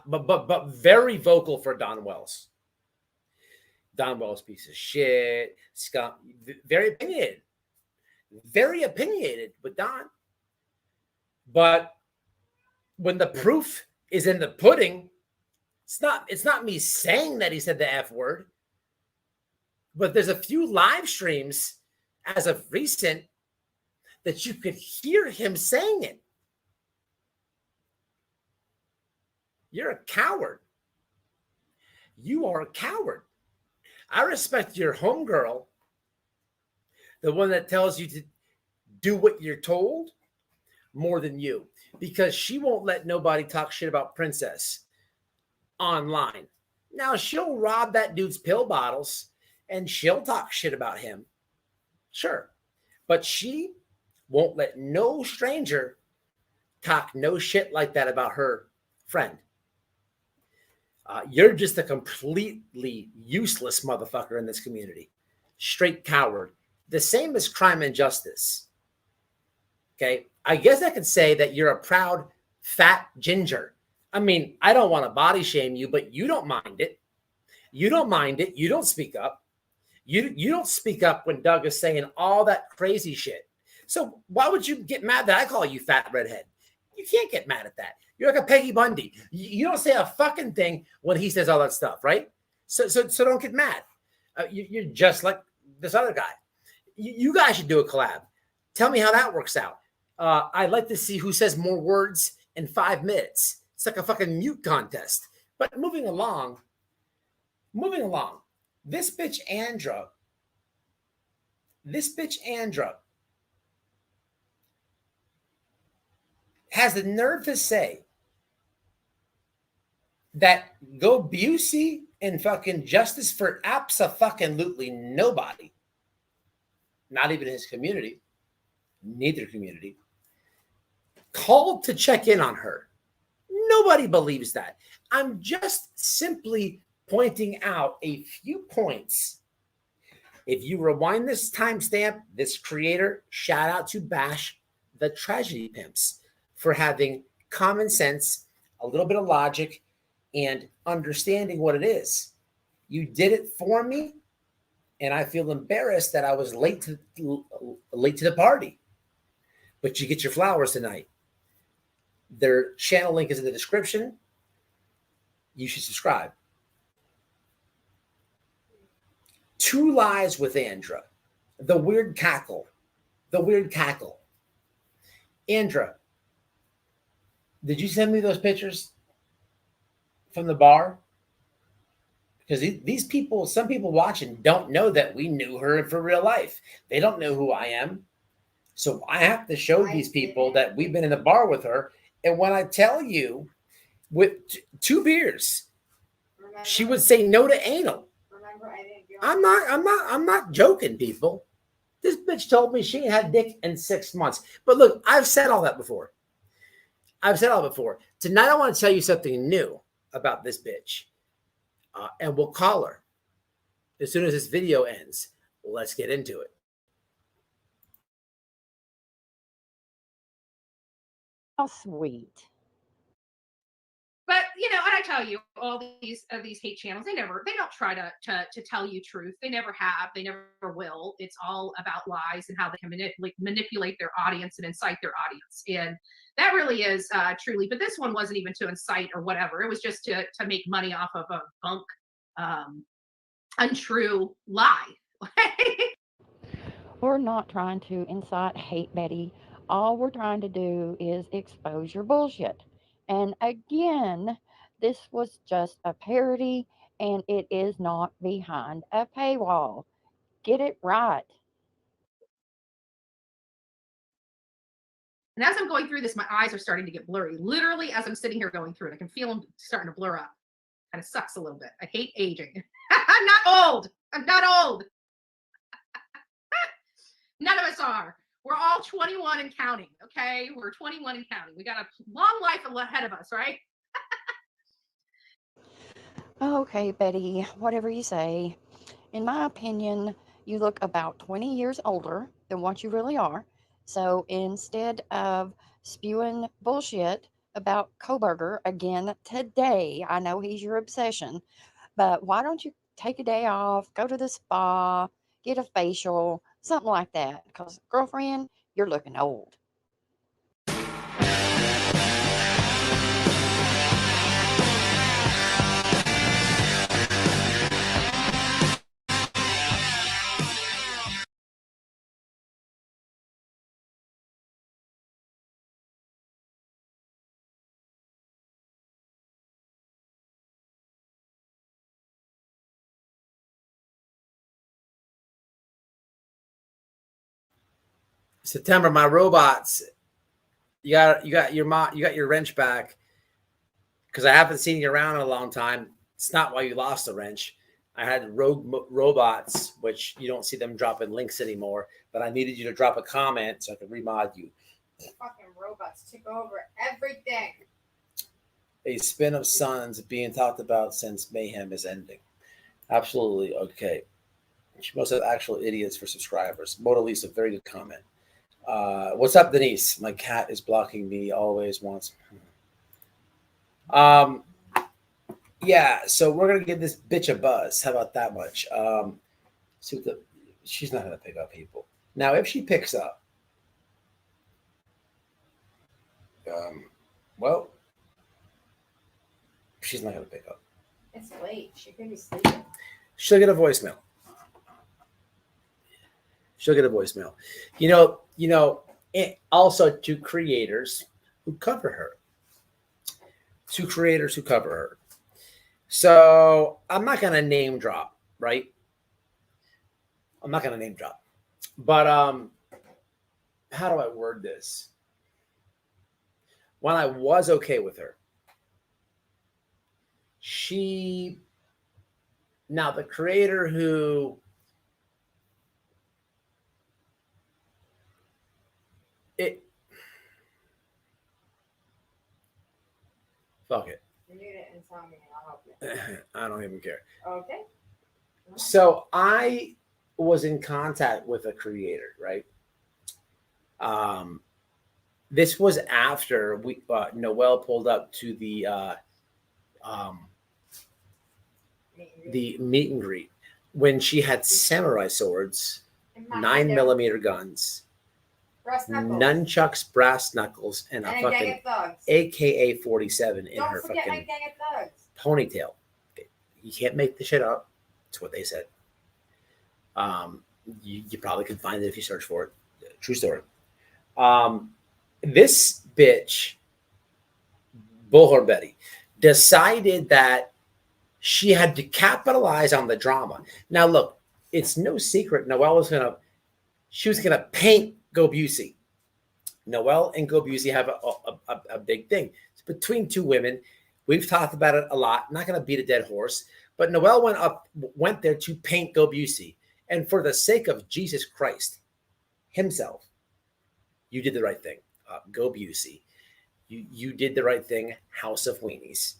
But very vocal for Don Wells. Don Wells, piece of shit. Scum, very opinionated. Very opinionated with Don. But when the proof is in the pudding, it's not me saying that he said the F word. But there's a few live streams as of recent that you could hear him saying it. You're a coward. You are a coward. I respect your homegirl, the one that tells you to do what you're told, more than you, because she won't let nobody talk shit about Princess online. Now, she'll rob that dude's pill bottles and she'll talk shit about him. Sure. But she won't let no stranger talk no shit like that about her friend. You're just a completely useless motherfucker in this community. Straight coward. The same as Crime and Justice. Okay? I guess I could say that you're a proud, fat ginger. I mean, I don't want to body shame you, but you don't mind it. You don't mind it. You don't speak up. You don't speak up when Doug is saying all that crazy shit. So why would you get mad that I call you fat redhead? You can't get mad at that. You're like a Peggy Bundy. You don't say a fucking thing when he says all that stuff, right? So don't get mad. You're just like this other guy. You guys should do a collab. Tell me how that works out. I'd like to see who says more words in 5 minutes. It's like a fucking mute contest. But moving along. This bitch Andra has the nerve to say that Go Busey and fucking Justice for abso-fucking-lutely nobody, not even his community, neither community, called to check in on her. Nobody believes that. I'm just simply pointing out a few points. If you rewind this timestamp, this creator, shout out to Bash the Tragedy Pimps for having common sense, a little bit of logic, and understanding what it is. You did it for me, and I feel embarrassed that I was late to the party. But you get your flowers tonight. Their channel link is in the description. You should subscribe. Two lies with Andra. The weird cackle. The weird cackle. Andra, did you send me those pictures from the bar? Because these people, some people watching don't know that we knew her for real life. They don't know who I am. So I have to show these people that we've been in the bar with her. And when I tell you, with 2 beers, she would say no to anal. I'm not joking, people. This bitch told me she ain't had dick in 6 months. But look, I've said all that before. Tonight I want to tell you something new about this bitch. And we'll call her as soon as this video ends. Let's get into it.
How sweet.
But and I tell you, all these hate channels, they don't try to tell you truth. They never have. They never will. It's all about lies and how they can manipulate their audience and incite their audience. And that really is truly. But this one wasn't even to incite or whatever. It was just to make money off of a bunk, untrue lie.
We're not trying to incite hate, Betty. All we're trying to do is expose your bullshit. And again, this was just a parody, and it is not behind a paywall. Get it right.
And as I'm going through this, my eyes are starting to get blurry. Literally, as I'm sitting here going through it, I can feel them starting to blur up. Kind of sucks a little bit. I hate aging. I'm not old. None of us are. We're all 21 and counting, okay? We're 21 and counting. We got a long life ahead of us, right?
Okay, Betty, whatever you say. In my opinion, you look about 20 years older than what you really are. So instead of spewing bullshit about Koberger again today, I know he's your obsession, but why don't you take a day off, go to the spa, get a facial, something like that? Because, girlfriend, you're looking old.
September, my robots. You got your wrench back, because I haven't seen you around in a long time. It's not why you lost the wrench. I had rogue robots, which you don't see them dropping links anymore, but I needed you to drop a comment so I could remod you.
Fucking robots took over everything.
A spin of Sons being talked about since Mayhem is ending. Absolutely. Okay. She must have actual idiots for subscribers. Mona Lisa, very good comment. What's up, Denise? My cat is blocking me. Always wants. Yeah. So we're gonna give this bitch a buzz. How about that much? See what she's not gonna pick up people. Now, if she picks up, well, she's not gonna pick up.
It's late. She could be sleeping.
She'll get a voicemail. You know, also to creators who cover her. So I'm not going to name drop, right? But how do I word this? When I was okay with her, now the creator who fuck it.
You didn't tell me, and I'll help you.
I don't even care.
Okay.
So I was in contact with a creator, right? This was after Noelle pulled up to the meet and greet when she had samurai swords, 9mm guns, nunchucks, brass knuckles, and a fucking AK-47 in her fucking ponytail. You can't make the shit up. That's what they said. You probably could find it if you search for it. True story. This bitch, Bullhorn Betty, decided that she had to capitalize on the drama. Now, look, it's no secret Noelle was gonna paint Go Busey. Noelle and Go Busey have a big thing. It's between two women. We've talked about it a lot. I'm not gonna beat a dead horse, but Noelle went there to paint Go Busey. And for the sake of Jesus Christ himself, you did the right thing. Go Busey. You did the right thing, House of Weenies.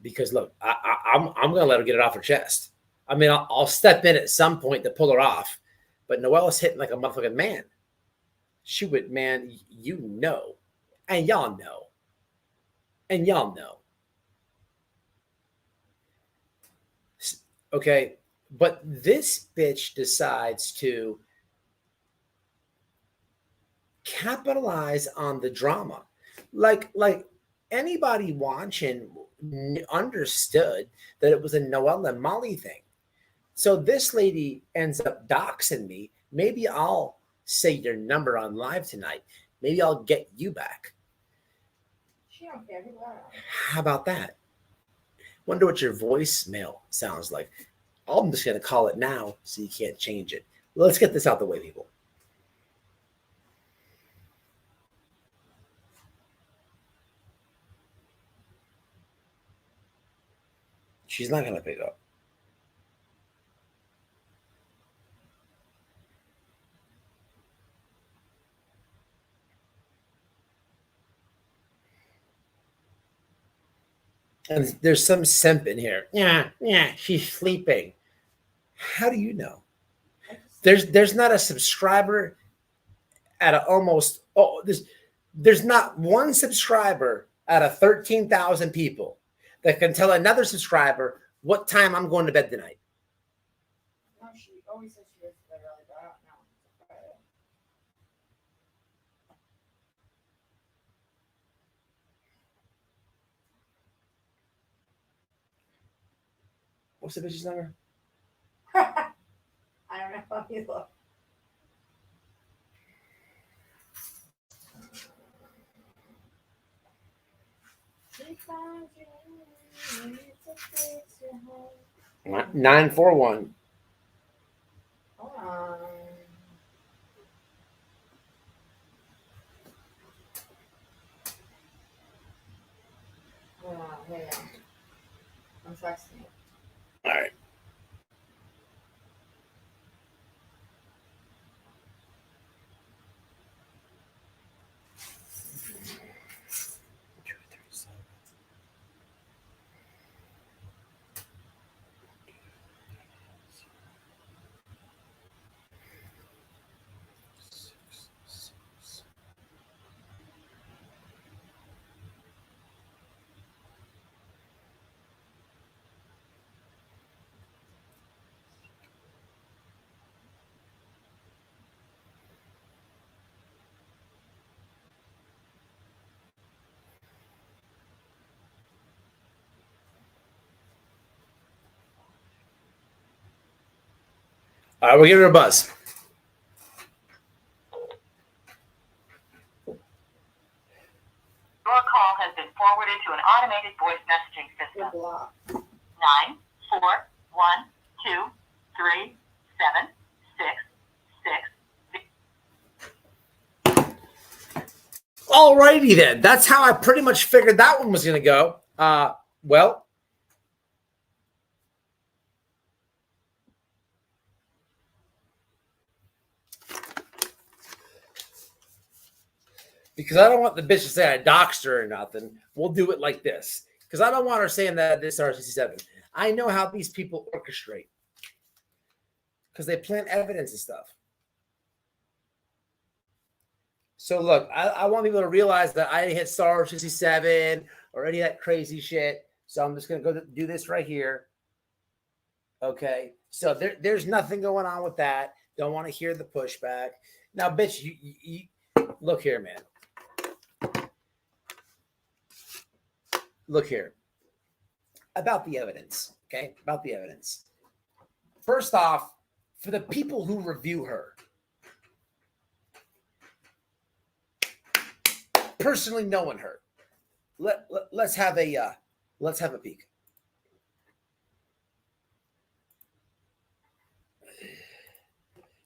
Because look, I'm gonna let her get it off her chest. I mean, I'll step in at some point to pull her off, but Noelle is hitting like a motherfucking man. She would, man, you know, and y'all know, okay. But this bitch decides to capitalize on the drama, like anybody watching understood that it was a Noelle and Molly thing. So this lady ends up doxing me. Maybe I'll say your number on live tonight. Maybe I'll get you back.
She don't care.
How about that? Wonder what your voicemail sounds like. I'm just gonna call it now so you can't change it. Let's get this out the way, people. She's not gonna pick up. And there's some simp in here. Yeah, she's sleeping. How do you know? There's not a subscriber out of almost there's not one subscriber out of 13,000 people that can tell another subscriber what time I'm going to bed tonight.
No, she always says she goes to bed early, but I don't know.
What's the bitch's number?
I don't know how you look. She finds you, to fix your home.
941.
Hold on. Hold on, here you go. I'm texting you.
All right. All right, we'll give her a buzz.
Your call has been forwarded to an automated voice messaging system.
941233666. Alrighty then. That's how I pretty much figured that one was going to go. Well, because I don't want the bitch to say I doxed her or nothing, we'll do it like this. Because I don't want her saying that this R67. I know how these people orchestrate. Because they plant evidence and stuff. So look, I want people to realize that I didn't hit star 67 or any of that crazy shit. So I'm just going to go do this right here. Okay. So there's nothing going on with that. Don't want to hear the pushback. Now, bitch, you look here, man. Look here. About the evidence. Okay. About the evidence. first off, for the people who review her, personally knowing her, let's have a peek.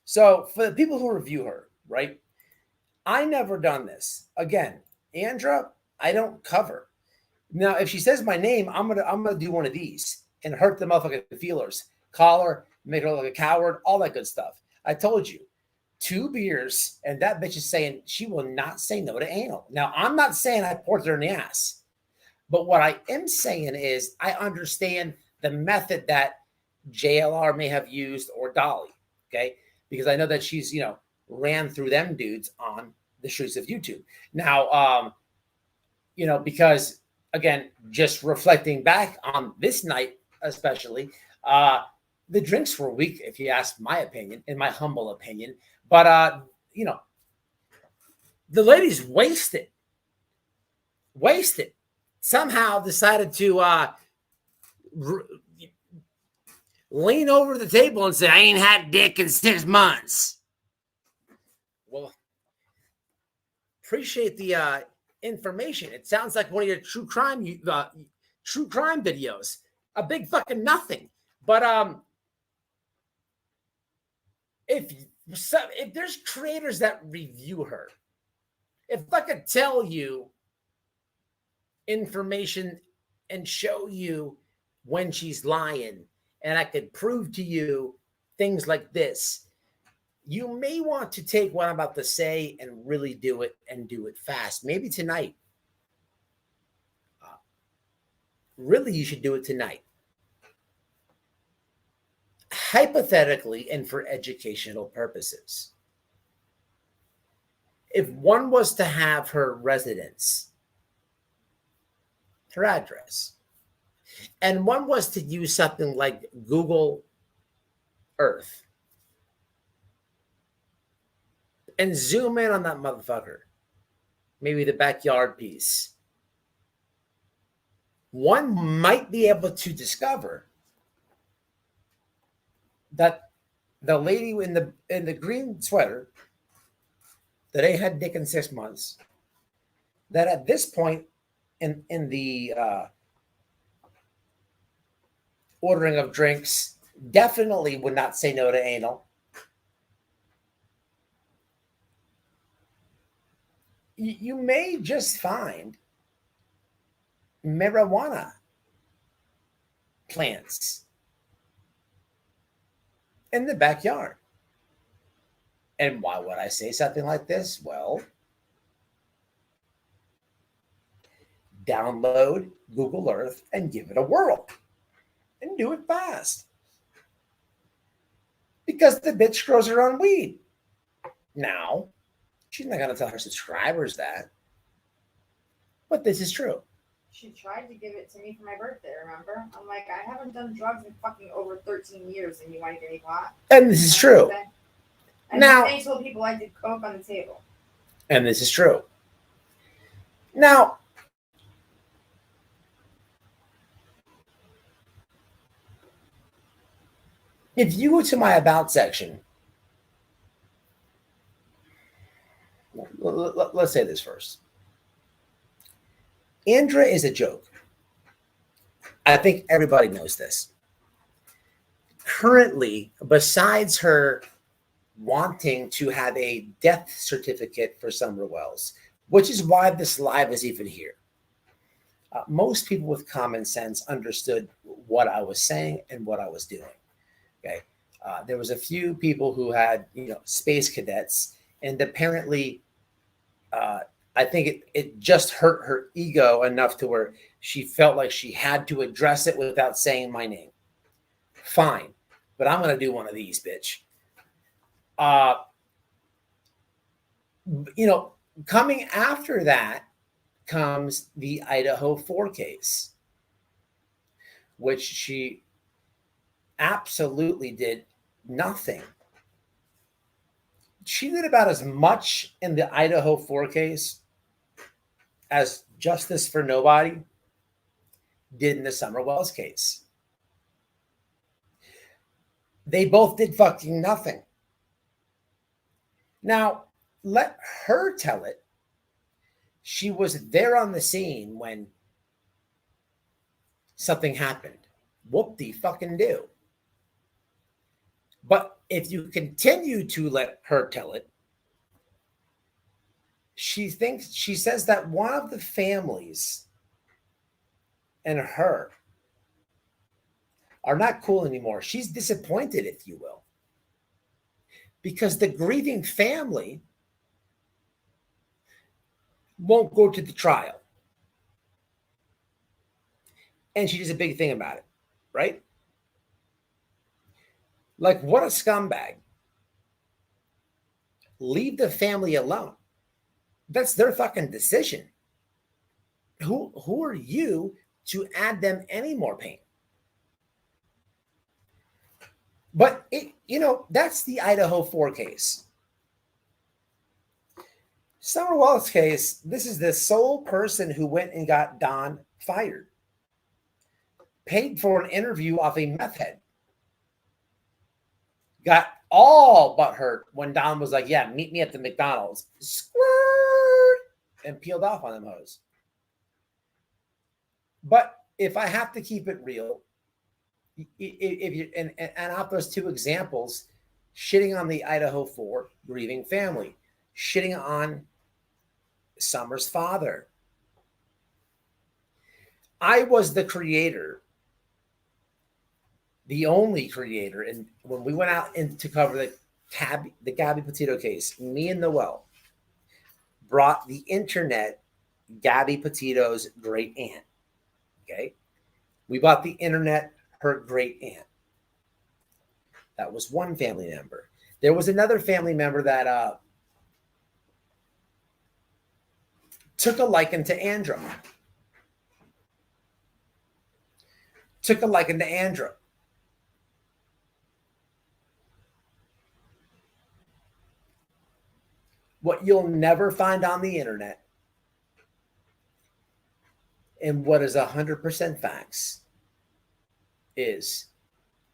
So for the people who review her, right? I never done this. Again, Andra, I don't cover. Now, if she says my name, I'm gonna do one of these and hurt the motherfucking feelers. Call her, make her look like a coward, all that good stuff. I told you, 2 beers, and that bitch is saying she will not say no to anal. Now, I'm not saying I poured her in the ass, but what I am saying is I understand the method that JLR may have used or Dolly, okay? Because I know that she's, ran through them dudes on the streets of YouTube. Now, because again, just reflecting back on this night, especially, the drinks were weak, if you ask my opinion, in my humble opinion. But the ladies wasted. Somehow decided to lean over the table and say, I ain't had dick in 6 months. Well, appreciate the information. It sounds like one of your true crime videos. A big fucking nothing. But if there's creators that review her, if I could tell you information and show you when she's lying, and I could prove to you things like this, you may want to take what I'm about to say and really do it, and do it fast. Maybe tonight. Really, you should do it tonight. Hypothetically, and for educational purposes. If one was to have her residence, her address, and one was to use something like Google Earth and zoom in on that motherfucker, maybe the backyard piece, one might be able to discover that the lady in the green sweater that ain't had dick in 6 months, that at this point in the ordering of drinks, definitely would not say no to anal. You may just find marijuana plants in the backyard. And why would I say something like this? Well, download Google Earth and give it a whirl. And do it fast. Because the bitch grows her own weed. Now, she's not going to tell her subscribers that. But this is true.
She tried to give it to me for my birthday, remember? I'm like, I haven't done drugs in fucking over 13 years, and you want to give me pot?
And this is true.
And
now,
they told people I did coke on the table.
And this is true. Now, if you go to my About section, let's say this first. Andra is a joke. I think everybody knows this. Currently, besides her wanting to have a death certificate for Summer Wells, which is why this live is even here, most people with common sense understood what I was saying and what I was doing. Okay, there was a few people who had, space cadets, and apparently, I think it just hurt her ego enough to where she felt like she had to address it without saying my name. Fine, but I'm gonna do one of these, bitch. Coming after that comes the Idaho 4 case, which she absolutely did nothing. She did about as much in the Idaho 4 case as Justice for Nobody did in the Summer Wells case. They both did fucking nothing. Now, let her tell it. She was there on the scene when something happened. Whoop-de-fucking-do. But if you continue to let her tell it, she says that one of the families and her are not cool anymore. She's disappointed, if you will, because the grieving family won't go to the trial. And she does a big thing about it, right? Like, what a scumbag. Leave the family alone. That's their fucking decision. Who are you to add them any more pain? But, that's the Idaho 4 case. Summer Walt's case, this is the sole person who went and got Don fired. Paid for an interview off a meth head. Got all but hurt when Don was like, yeah, meet me at the McDonald's. Squirt! And peeled off on them hoes. But if I have to keep it real, if you and off those two examples, shitting on the Idaho 4 grieving family, shitting on Summer's father. I was the creator, the only creator, and when we went out to cover the Gabby Petito case, me and Noel brought the internet Gabby Petito's great aunt. Okay, we bought the internet her great aunt. That was one family member. There was another family member that took a liking to Andra. What you'll never find on the internet, and what is 100% facts, is,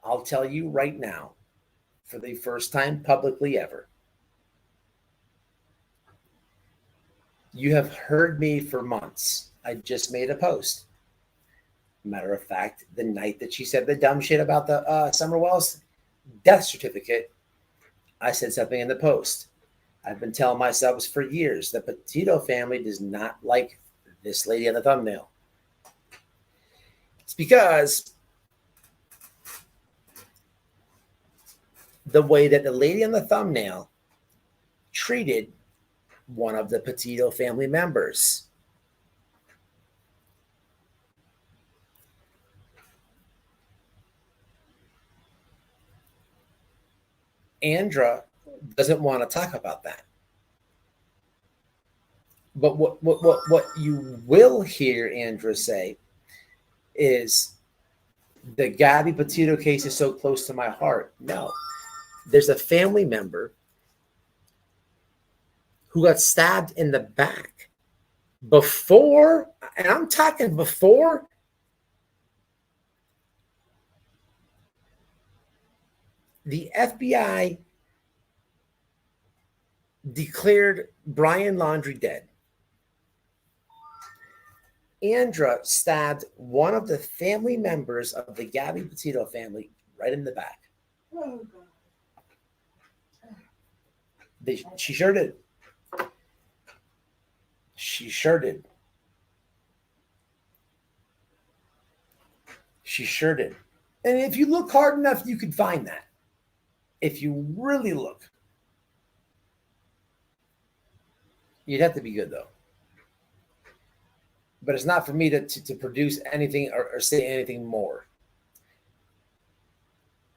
I'll tell you right now, for the first time publicly ever, you have heard me for months. I just made a post. Matter of fact, the night that she said the dumb shit about the Summer Wells death certificate, I said something in the post. I've been telling my subs for years the Petito family does not like this lady on the thumbnail. It's because the way that the lady on the thumbnail treated one of the Petito family members. Andra doesn't want to talk about that. But what you will hear Andra say is the Gabby Petito case is so close to my heart. No, there's a family member who got stabbed in the back before, and I'm talking before the FBI declared Brian Laundrie dead. Andra stabbed one of the family members of the Gabby Petito family right in the back.
Oh, God.
She sure did. She sure did. She sure did. And if you look hard enough, you can find that. If you really look. You'd have to be good, though. But it's not for me to produce anything or say anything more.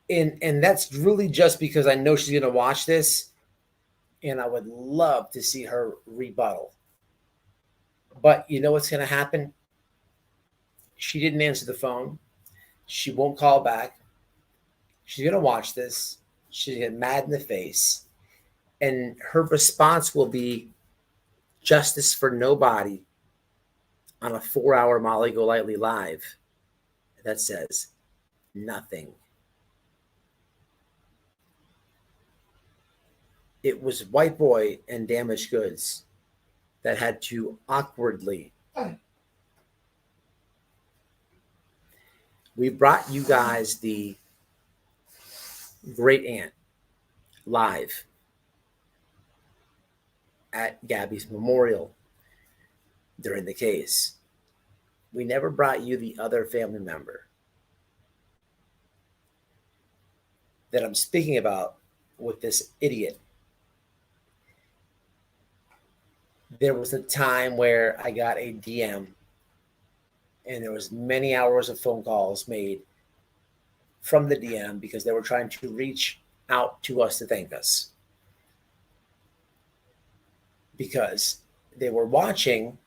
And that's really just because I know she's going to watch this, and I would love to see her rebuttal. But you know what's going to happen? She didn't answer the phone. She won't call back. She's going to watch this. She's going to get mad in the face. And her response will be justice for nobody on a 4-hour Molly Golightly live that says nothing. it was White Boy and Damaged Goods that had to awkwardly. We brought you guys the Great Aunt live at Gabby's memorial during the case. We never brought you the other family member that I'm speaking about with this idiot. There was a time where I got a DM and there was many hours of phone calls made from the DM because they were trying to reach out to us to thank us. Because they were watching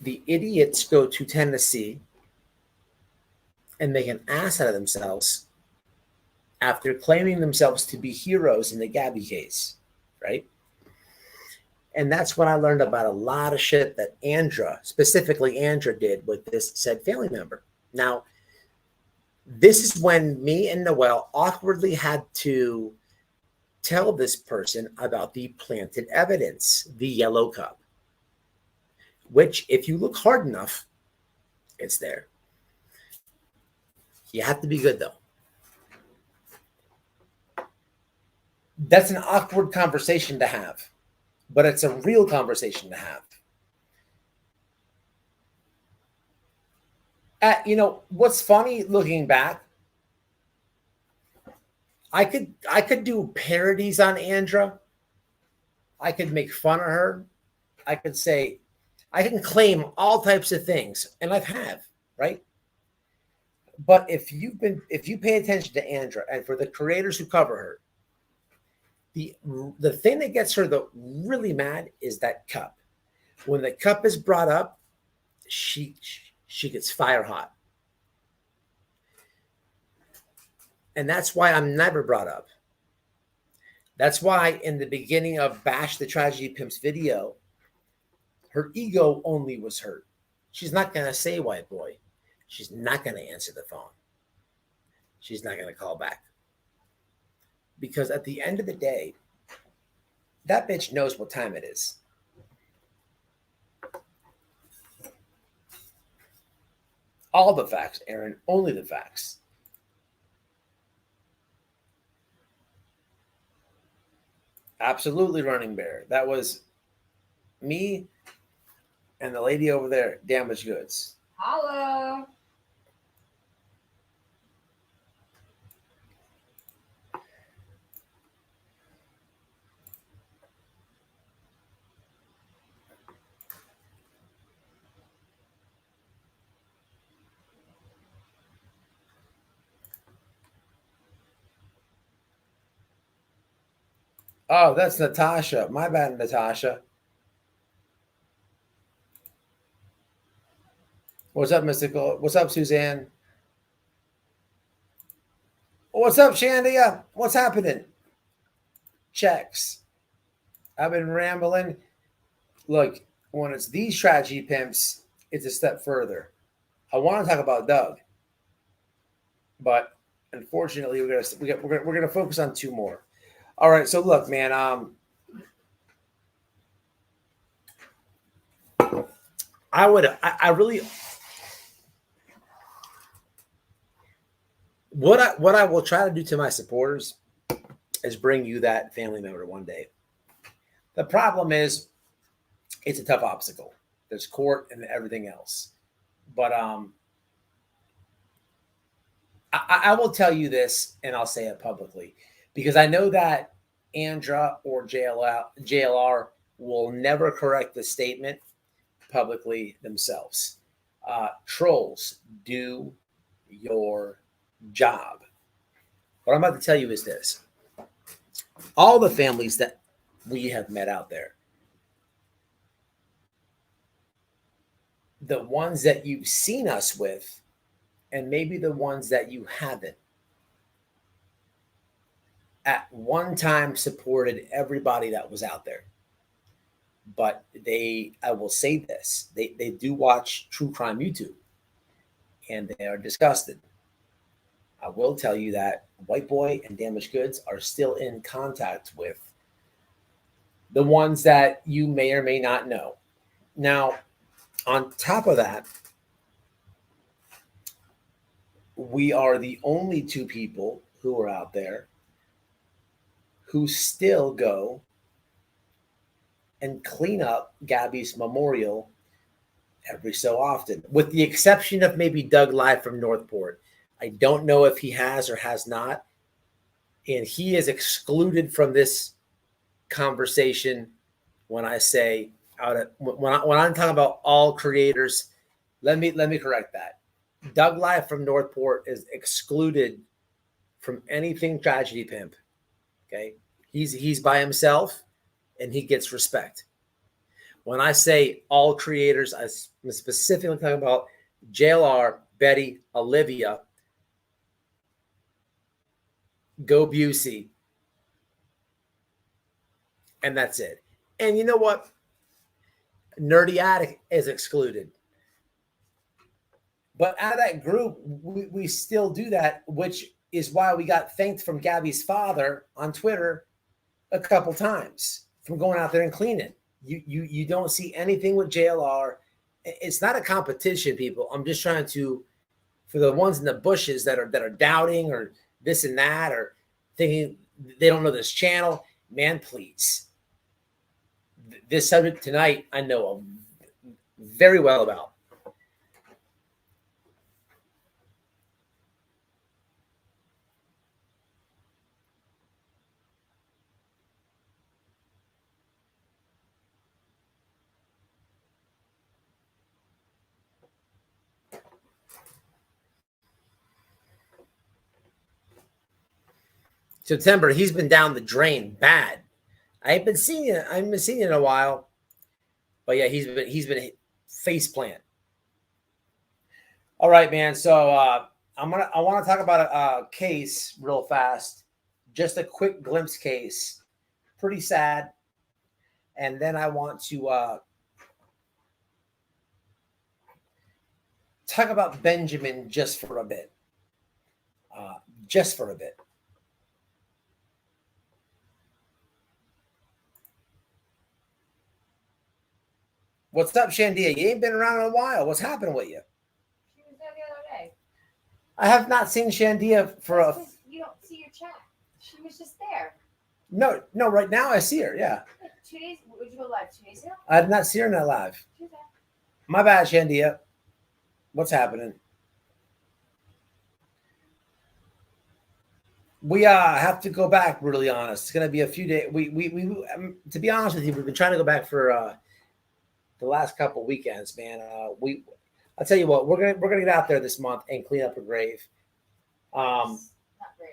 the idiots go to Tennessee and make an ass out of themselves after claiming themselves to be heroes in the Gabby case, right? And that's when I learned about a lot of shit that Andra, specifically Andra, did with this said family member. Now, this is when me and Noelle awkwardly had to tell this person about the planted evidence, the yellow cup, which if you look hard enough, it's there. You have to be good, though. That's an awkward conversation to have, but it's a real conversation to have. You know, what's funny looking back, I could do parodies on Andra. I could make fun of her. I could say, I can claim all types of things, and I've have, right? But if you pay attention to Andra, and for the creators who cover her, the thing that gets her really mad is that cup. When the cup is brought up, she gets fire hot. And that's why I'm never brought up. That's why in the beginning of Bash the Tragedy Pimps video, her ego only was hurt. She's not going to say White Boy. She's not going to answer the phone. She's not going to call back. Because at the end of the day, that bitch knows what time it is. All the facts, Aaron, only the facts. Absolutely, Running Bear. That was me and the lady over there, Damaged Goods.
Hello.
Oh, that's Natasha. My bad, Natasha. What's up, Mystical? What's up, Suzanne? What's up, Shandia? What's happening? Checks. I've been rambling. Look, when it's these tragedy pimps, it's a step further. I want to talk about Doug, but unfortunately, we're gonna focus on two more. All right, so look, man. I really, what I will try to do to my supporters is bring you that family member one day. The problem is, it's a tough obstacle. There's court and everything else, but I will tell you this, and I'll say it publicly, because I know that Andra or JLR will never correct the statement publicly themselves. Trolls, do your job. What I'm about to tell you is this. All the families that we have met out there, the ones that you've seen us with, and maybe the ones that you haven't, at one time supported everybody that was out there. But I will say this, they do watch true crime YouTube, and they are disgusted. I will tell you that White Boy and Damaged Goods are still in contact with the ones that you may or may not know. Now, on top of that, we are the only two people who are out there who still go and clean up Gabby's memorial every so often, with the exception of maybe Doug Live from Northport. I don't know if he has or has not. And he is excluded from this conversation when I say when I'm talking about all creators. Let me correct that. Doug Live from Northport is excluded from anything Tragedy Pimp. Okay, he's by himself, and he gets respect. When I say all creators, I'm specifically talking about JLR, Betty, Olivia, Go Busey, and that's it. And you know what? Nerdy Attic is excluded. But out of that group, we still do that, which is why we got thanked from Gabby's father on Twitter a couple times from going out there and cleaning. You don't see anything with JLR. It's not a competition, people. I'm just trying to, for the ones in the bushes that are doubting or this and that or thinking they don't know this channel, man, please. This subject tonight, I know very well about. September, he's been down the drain bad. I haven't been seeing it in a while, but yeah, he's been face plant. All right, man. So I want to talk about a case real fast, just a quick glimpse case, pretty sad, and then I want to talk about Benjamin just for a bit. What's up, Shandia? You ain't been around in a while. What's happening with you?
She was there the other day.
I have not seen Shandia for a.
You don't see your chat. She was just there.
No. Right now I see her. Yeah.
2 days. Would you go live 2 days ago?
I did not see her in that live.
She's there.
My bad, Shandia. What's happening? We have to go back. Really honest, it's gonna be a few days. We to be honest with you, we've been trying to go back for the last couple of weekends, man. I'll tell you what, we're gonna get out there this month and clean up her grave.
Not grave.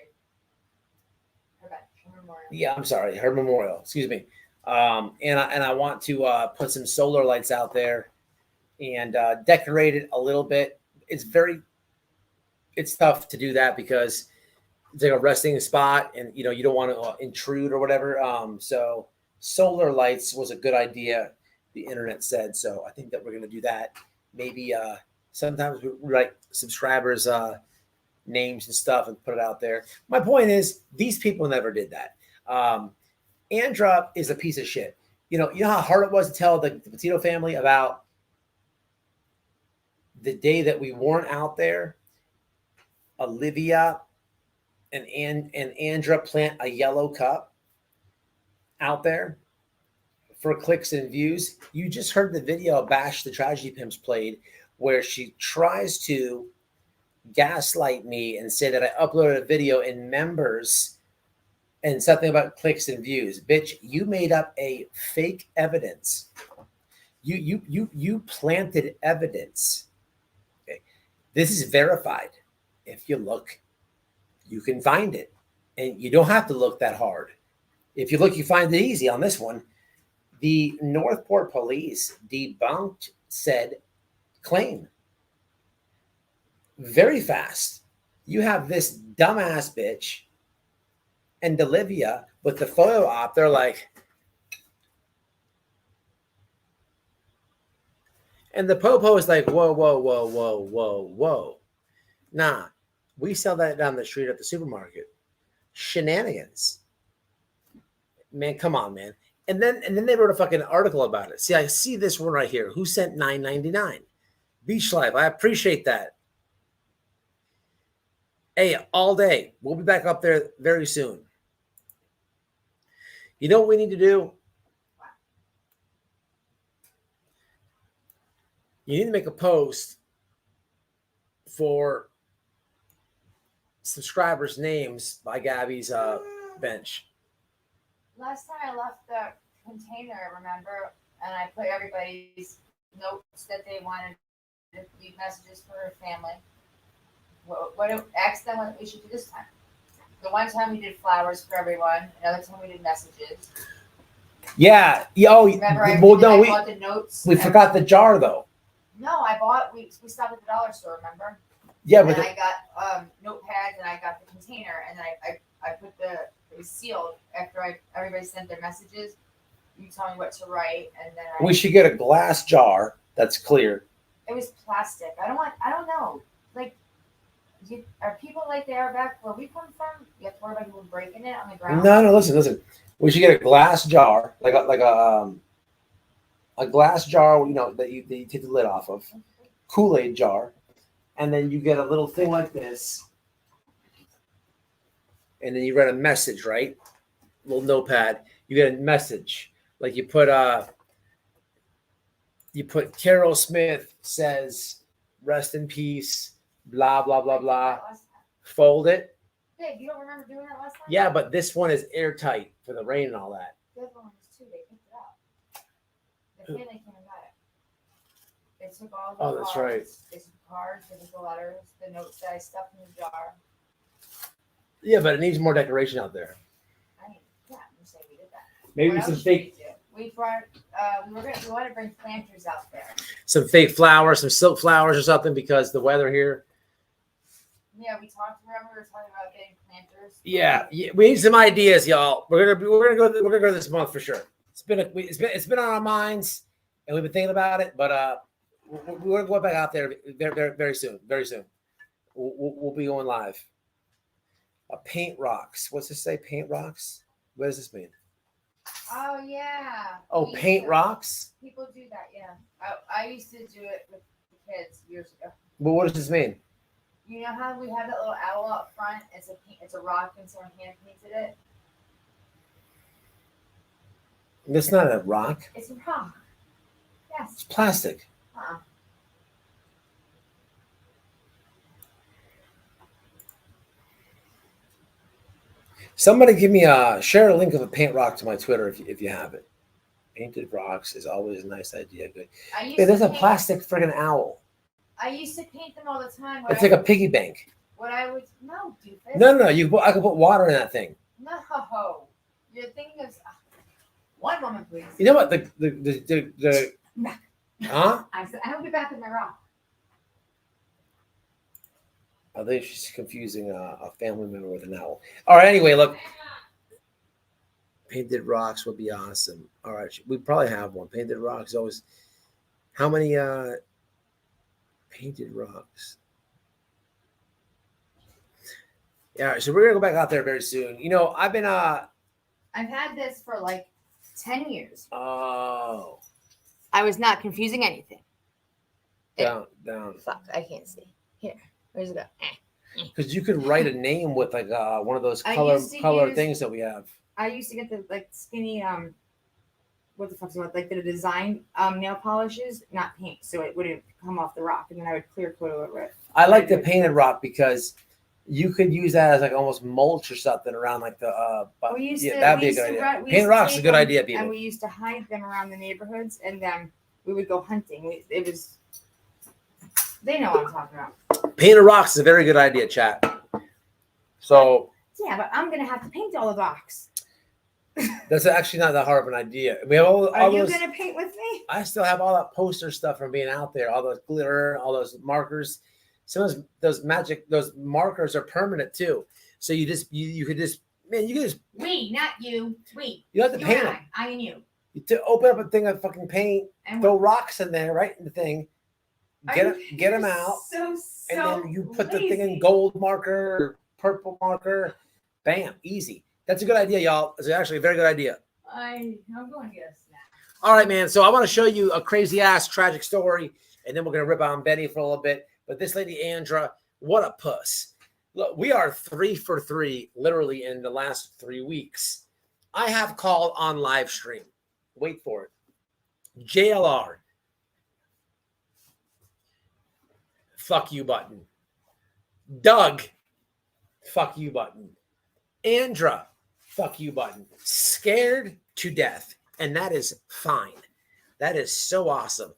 Her memorial.
Yeah, I'm sorry, her memorial. Excuse me. And I want to put some solar lights out there and decorate it a little bit. It's tough to do that because it's like a resting spot, and you don't want to intrude or whatever. So solar lights was a good idea, the internet said. So I think that we're going to do that. Maybe sometimes we write subscribers' names and stuff and put it out there. My point is, these people never did that. Andra is a piece of shit. You know how hard it was to tell the Petito family about the day that we weren't out there. Olivia and Andra plant a yellow cup out there for clicks and views. You just heard the video Bash the Tragedy Pimps played, where she tries to gaslight me and say that I uploaded a video in members and something about clicks and views. Bitch, you made up a fake evidence. You planted evidence. Okay. This is verified. If you look, you can find it. And you don't have to look that hard. If you look, you find it easy on this one. The Northport police debunked said claim very fast. You have this dumbass bitch and Olivia with the photo op. They're like, and the popo is like, whoa. Nah, We sell that down the street at the supermarket. Shenanigans. Man, come on, man. And then they wrote a fucking article about it. See, I see this one right here. Who sent $9.99? Beach Life. I appreciate that. Hey, all day. We'll be back up there very soon. You know what we need to do? You need to make a post for subscribers' names by Gabby's bench.
Last time I left the container, remember, and I put everybody's notes that they wanted to leave messages for her family. Ask them what we should do this time. The one time we did flowers for everyone. Another time we did messages.
Yeah. Oh,
remember, I
well, no,
bought the notes.
We forgot the jar though.
No, we stopped at the dollar store. Remember?
Yeah,
but
but
I got notepads and I got the container and then I put it was sealed after everybody sent their messages. You tell me what to write and then
we should get a glass jar that's clear.
It was plastic. I don't know. Like, are people like they are back where we come from? You have to worry about people breaking it on the ground.
No, listen. We should get a glass jar, like a glass jar, that you take the lid off of, Kool-Aid jar, and then you get a little thing like this, and then you write a message, right? A little notepad. You get a message, like you put Carol Smith says, "Rest in peace." Blah blah blah blah. Fold it.
Dave, you don't remember doing that last time?
Yeah, but this one is airtight for the rain and all that.
The other one was too. They picked it up. The family came and got it. They took all the
Oh, that's right.
They took the cards, they took the letters, the notes that I stuffed in the jar.
Yeah, but it needs more decoration out there.
I'm saying we did that.
Maybe
What
some
else should
fake,
we do? We brought. We want to bring planters out there.
some fake flowers, some silk flowers or something, because the weather here.
Yeah, we were talking about getting planters.
Yeah, we need some ideas, y'all. We're gonna go this month for sure. It's been on our minds, and we've been thinking about it. But we're gonna go back out there very soon. Very soon, we'll be going live. Paint rocks. What's this say? Paint rocks. What does this mean?
Oh yeah.
Oh, paint rocks.
People do that. Yeah, I used to do it with the kids years ago.
Well, what does this mean?
You know how we have that little owl up front? It's a rock and someone hand painted it.
It's not a rock.
It's a rock. Yes.
It's plastic. Somebody share a link of a paint rock to my Twitter if you have it. Painted rocks is always a nice idea. Good. Hey, there's a plastic friggin' owl.
I used to paint them all the time.
It's like a piggy bank.
No, doofus.
No. I can put water in that thing.
No, you're thinking of one moment, please.
You know what? The huh?
I'll be back with my rock.
I think she's confusing a family member with an owl. All right. Anyway, look. Painted rocks would be awesome. All right, we probably have one. Painted rocks always. How many painted rocks? Yeah, so we're gonna go back out there very soon. I've been
I've had this for like 10 years.
Oh.
I was not confusing anything.
Down.
Fuck, I can't see. Here, where's it go?
Because you could write a name with like one of those color things that we have.
I used to get the like skinny what the fuck's it called? Like the design nail polishes, not paint, so it wouldn't come off the rock, and then I would clear coat over it.
I like the painted rock because you could use that as like almost mulch or something around like the. That'd be a good idea. Painted rocks is a good idea, people.
And we used to hide them around the neighborhoods, and then we would go hunting. They know what I'm talking about.
Painted rocks is a very good idea, chat. So.
Yeah, but I'm gonna have to paint all the rocks.
That's actually not that hard of an idea. We have all
Are you
those,
gonna paint with me?
I still have all that poster stuff from being out there, all those glitter, all those markers. Some of those markers are permanent too. So you could just
We, not you. We.
You have to paint them.
I and you.
You open up a thing of fucking paint, and throw rocks in there, right in the thing. Get them out.
So
and you put the thing in gold marker, purple marker, bam, easy. That's a good idea, y'all. It's actually a very good idea.
I'm going to get a snack.
All right, man. So I want to show you a crazy ass tragic story, and then we're gonna rip on Betty for a little bit. But this lady Andra, what a puss! Look, we are 3 for 3, literally in the last 3 weeks. I have called on live stream. Wait for it. JLR. Fuck you button. Doug. Fuck you button. Andra. Fuck you button. Scared to death. And that is fine. That is so awesome.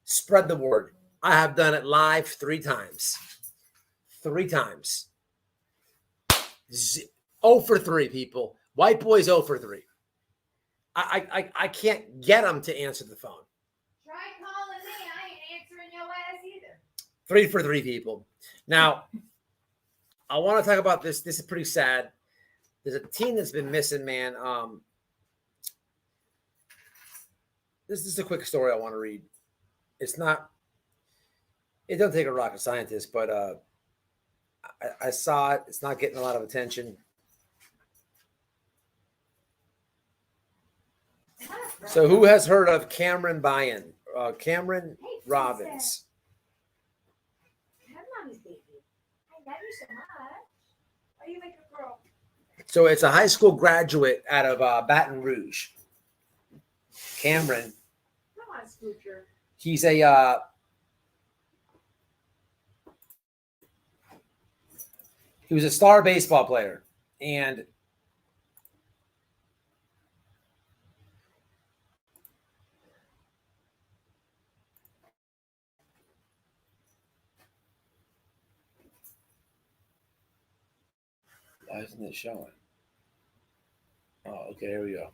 Spread the word. I have done it live 3 times. 3 times. 0 for 3, people. White boys 0 for 3. I can't get them to answer the phone.
Try calling me. I ain't answering your ass either.
3 for 3, people. Now, I want to talk about this. This is pretty sad. There's a teen that's been missing, man. This is a quick story I want to read. It doesn't take a rocket scientist, but I saw it. It's not getting a lot of attention. So who has heard of Cameron Bryan? Cameron Robbins.
I'm mommy's baby. I love you so much. Why you make a girl?
So it's a high school graduate out of Baton Rouge. Cameron.
Come on, Scoocher.
He's a he was a star baseball player, and why isn't it showing? Oh, okay, here we go.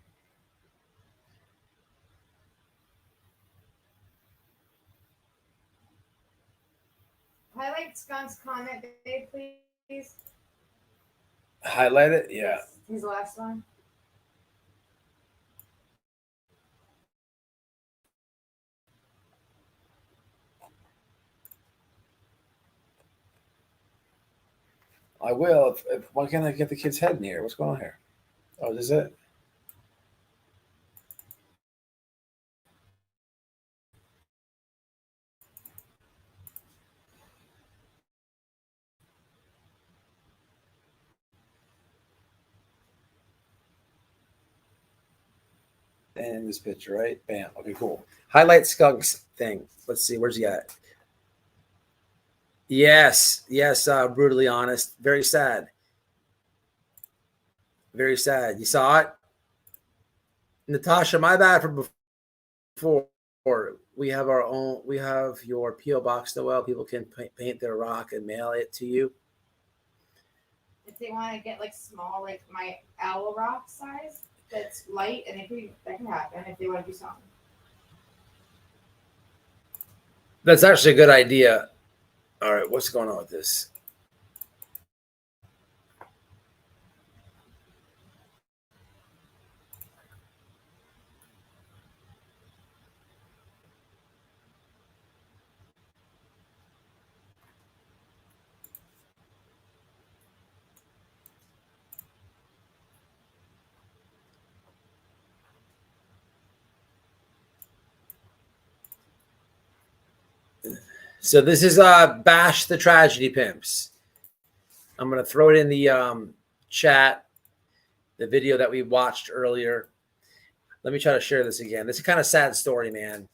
Highlight Skunk's comment, babe, please.
Highlight it? Yeah.
His last one.
I will. Why can't I get the kid's head in here? What's going on here? Oh, this is it? And this picture, right? Bam. Okay, cool. Highlight Skunk's thing. Let's see. Where's he at? Yes. Brutally honest. Very sad. Very sad. You saw it? Natasha, my bad for before. We have our own. We have your P.O. box, Noel. People can paint their rock and mail it to you.
If they want to get like small, like my owl rock size, that's light, and that can happen if they want to do something.
That's actually a good idea. All right, what's going on with this? So this is Bash the Tragedy Pimps. I'm going to throw it in the chat, the video that we watched earlier. Let me try to share this again. This is kind of sad story, man.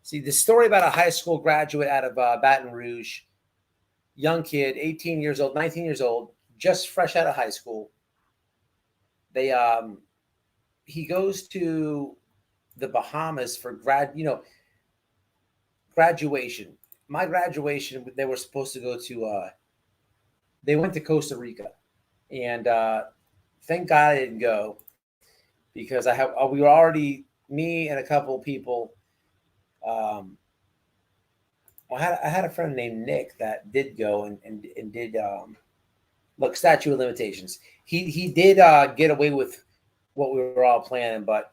See, this story about a high school graduate out of Baton Rouge, young kid, 18 years old, 19 years old, just fresh out of high school. He goes to the Bahamas for graduation. My graduation, they were supposed to go to, they went to Costa Rica, and thank God I didn't go, because we were already, me and a couple of people. I had a friend named Nick that did go and did look, statute of limitations. He did get away with what we were all planning, but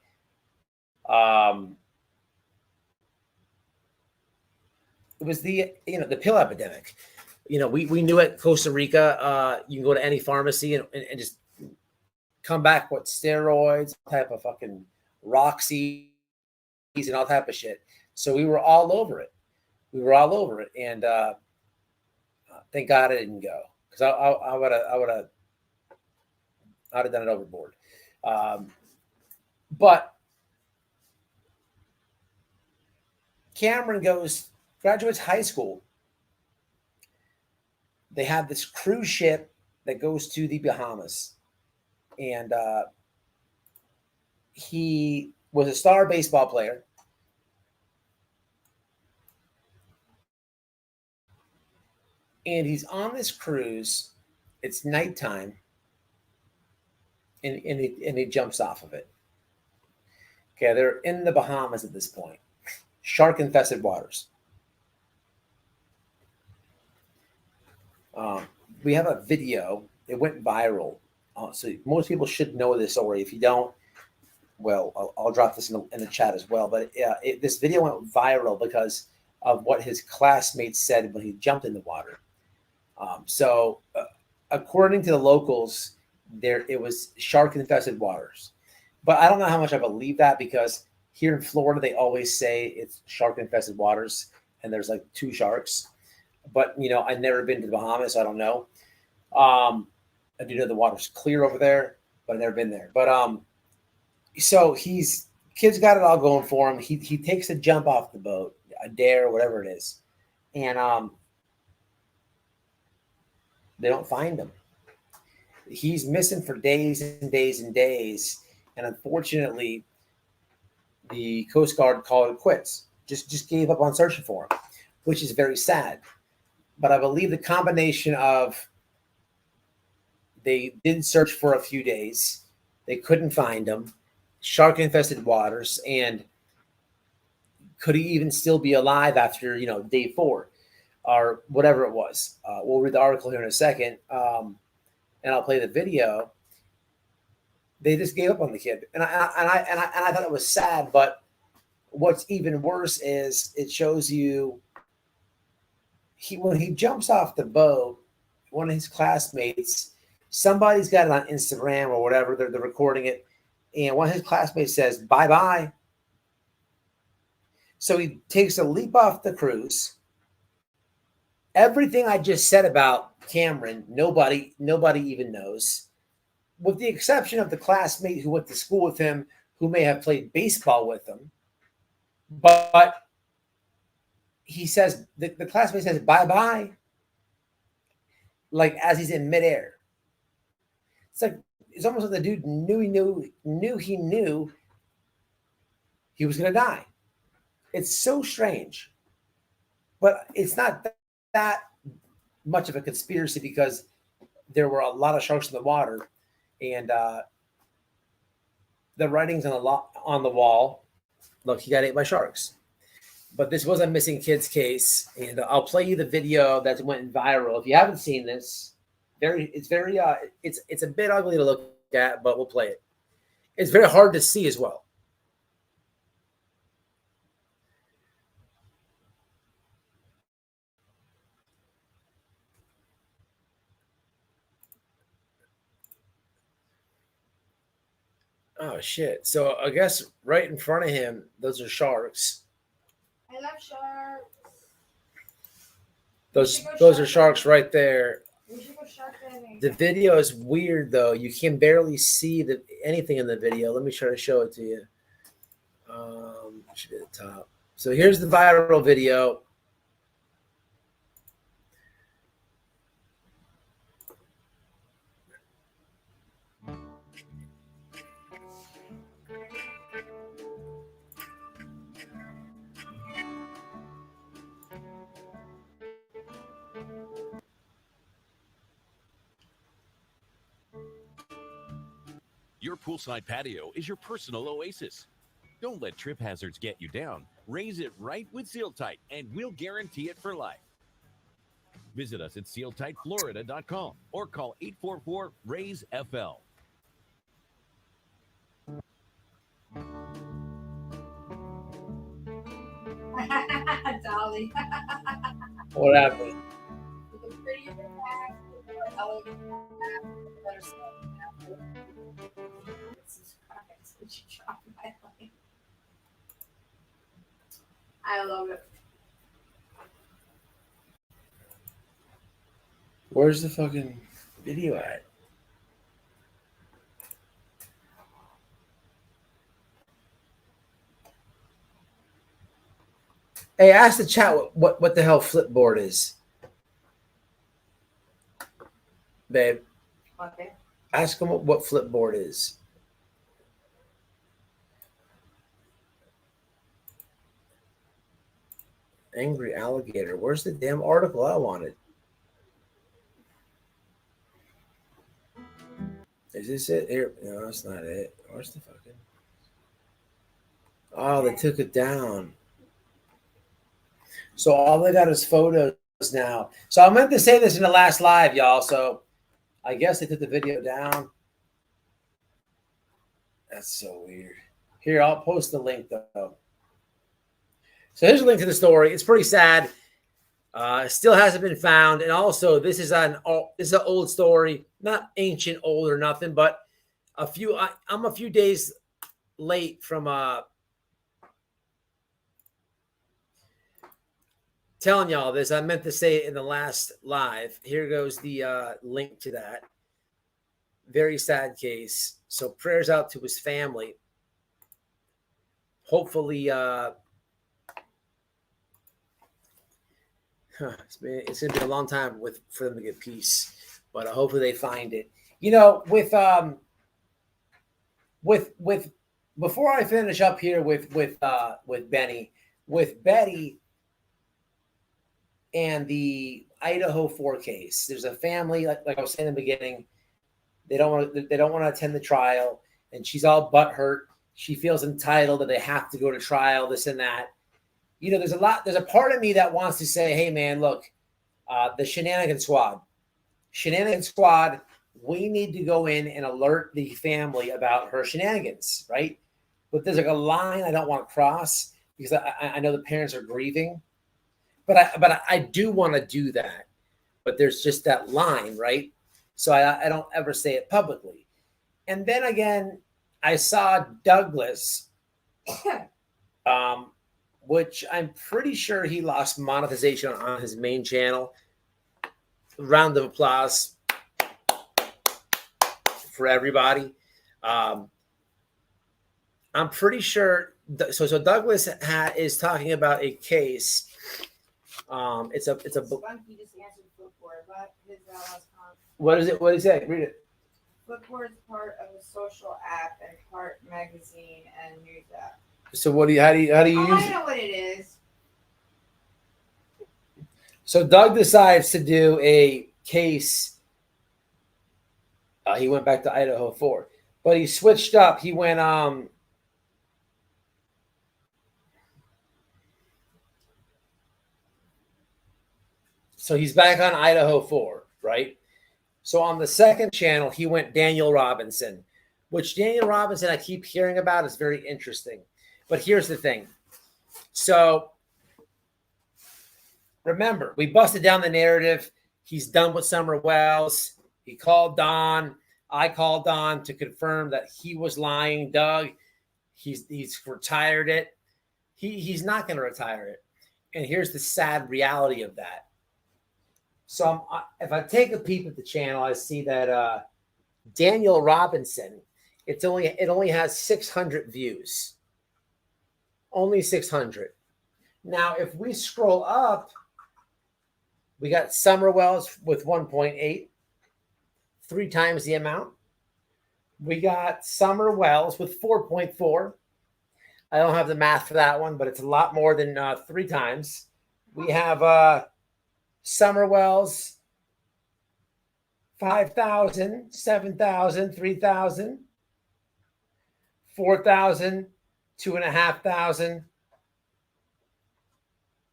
it was the pill epidemic. You know, we knew at Costa Rica, you can go to any pharmacy and just come back with steroids, type of fucking Roxy and all type of shit. So we were all over it. And thank God I didn't go, because I would have done it overboard. But Cameron graduates high school. They have this cruise ship that goes to the Bahamas, and he was a star baseball player. And he's on this cruise. It's nighttime, and he jumps off of it. Okay, they're in the Bahamas at this point, shark-infested waters. We have a video. It went viral, so most people should know this story. If you don't, well, I'll drop this in the chat as well. But this video went viral because of what his classmates said when he jumped in the water. So, according to the locals, it was shark-infested waters. But I don't know how much I believe that, because here in Florida, they always say it's shark-infested waters, and there's like 2 sharks. But, you know, I've never been to the Bahamas, so I don't know. I do know the water's clear over there, but I've never been there. But so kids got it all going for him. He takes a jump off the boat, a dare, whatever it is, and they don't find him. He's missing for days and days and days, and unfortunately, the Coast Guard called it quits. Just gave up on searching for him, which is very sad. But I believe the combination of they did search for a few days, they couldn't find him, shark-infested waters, and could he even still be alive after, you know, day 4 or whatever it was? We'll read the article here in a second, and I'll play the video. They just gave up on the kid, and I thought it was sad. But what's even worse is it shows you when he jumps off the boat, one of his classmates, somebody's got it on Instagram or whatever, they're recording it, and one of his classmates says, "Bye-bye." So he takes a leap off the cruise. Everything I just said about Cameron, nobody even knows, with the exception of the classmate who went to school with him, who may have played baseball with him. But he says, the classmate says, "Bye-bye," like as he's in midair. It's almost like the dude knew he was going to die. It's so strange. But it's not that much of a conspiracy, because there were a lot of sharks in the water, and the writings on the wall, look, he got ate by sharks. But this was a missing kids case, and I'll play you the video that went viral. If you haven't seen this, it's a bit ugly to look at, but we'll play it. It's very hard to see as well. Oh shit! So I guess right in front of him, those are sharks.
I love sharks.
Those are sharks right there.
We should go shark diving.
The video is weird though. You can barely see anything in the video. Let me try to show it to you. Should be at the top. So here's the viral video.
Your poolside patio is your personal oasis. Don't let trip hazards get you down. Raise it right with Seal Tight, and we'll guarantee it for life. Visit us at sealtightflorida.com or call 844-RAISE-FL.
Dolly.
What happened?
I love it.
Where's the fucking video at? Hey, ask the chat what the hell Flipboard is. Babe.
Okay.
Ask them what Flipboard is. Angry alligator. Where's the damn article I wanted? Is this it? Here. No, that's not it. Where's the fucking... Oh, they took it down. So all they got is photos now. So I meant to say this in the last live, y'all. So I guess they took the video down. That's so weird. Here, I'll post the link, though. So here's a link to the story. It's pretty sad. Still hasn't been found. And also, this is an old story. Not ancient, old or nothing, but I'm a few days late from telling y'all this. I meant to say it in the last live. Here goes the link to that. Very sad case. So prayers out to his family. Hopefully, it's gonna be a long time for them to get peace, but hopefully they find it. You know, with before I finish up here with Benny, with Betty and the Idaho 4 case, there's a family like I was saying in the beginning. They don't want to attend the trial, and she's all butthurt. She feels entitled that they have to go to trial, this and that. You know, there's a part of me that wants to say, hey, man, look, the Shenanigan Squad, we need to go in and alert the family about her shenanigans, right? But there's like a line I don't want to cross because I know the parents are grieving, but I do want to do that. But there's just that line, right? So I don't ever say it publicly. And then again, I saw Douglas, which I'm pretty sure he lost monetization on his main channel. Round of applause for everybody. I'm pretty sure. So Douglas is talking about a case. It's a.
Spunky just answered Flipboard, but his
What is it? What is it? Read it.
Flipboard is part of a social app and part magazine and news app.
So how do you use
I know what it is.
So Doug decides to do a case. He went back to Idaho 4, but he switched up. He went so he's back on Idaho 4, right? So on the second channel, he went Daniel Robinson, which Daniel Robinson I keep hearing about is very interesting. But here's the thing. So remember, we busted down the narrative. He's done with Summer Wells. He called Don. I called Don to confirm that he was lying. Doug, he's retired it. He's not going to retire it. And here's the sad reality of that. So if I take a peep at the channel, I see that Daniel Robinson, it only has 600 views. Only 600. Now, if we scroll up, we got Summer Wells with 1.8, 3 times the amount. We got Summer Wells with 4.4. I don't have the math for that one, but it's a lot more than 3 times. We have Summer Wells, 5,000, 7,000, 3,000, 4,000, 2,500,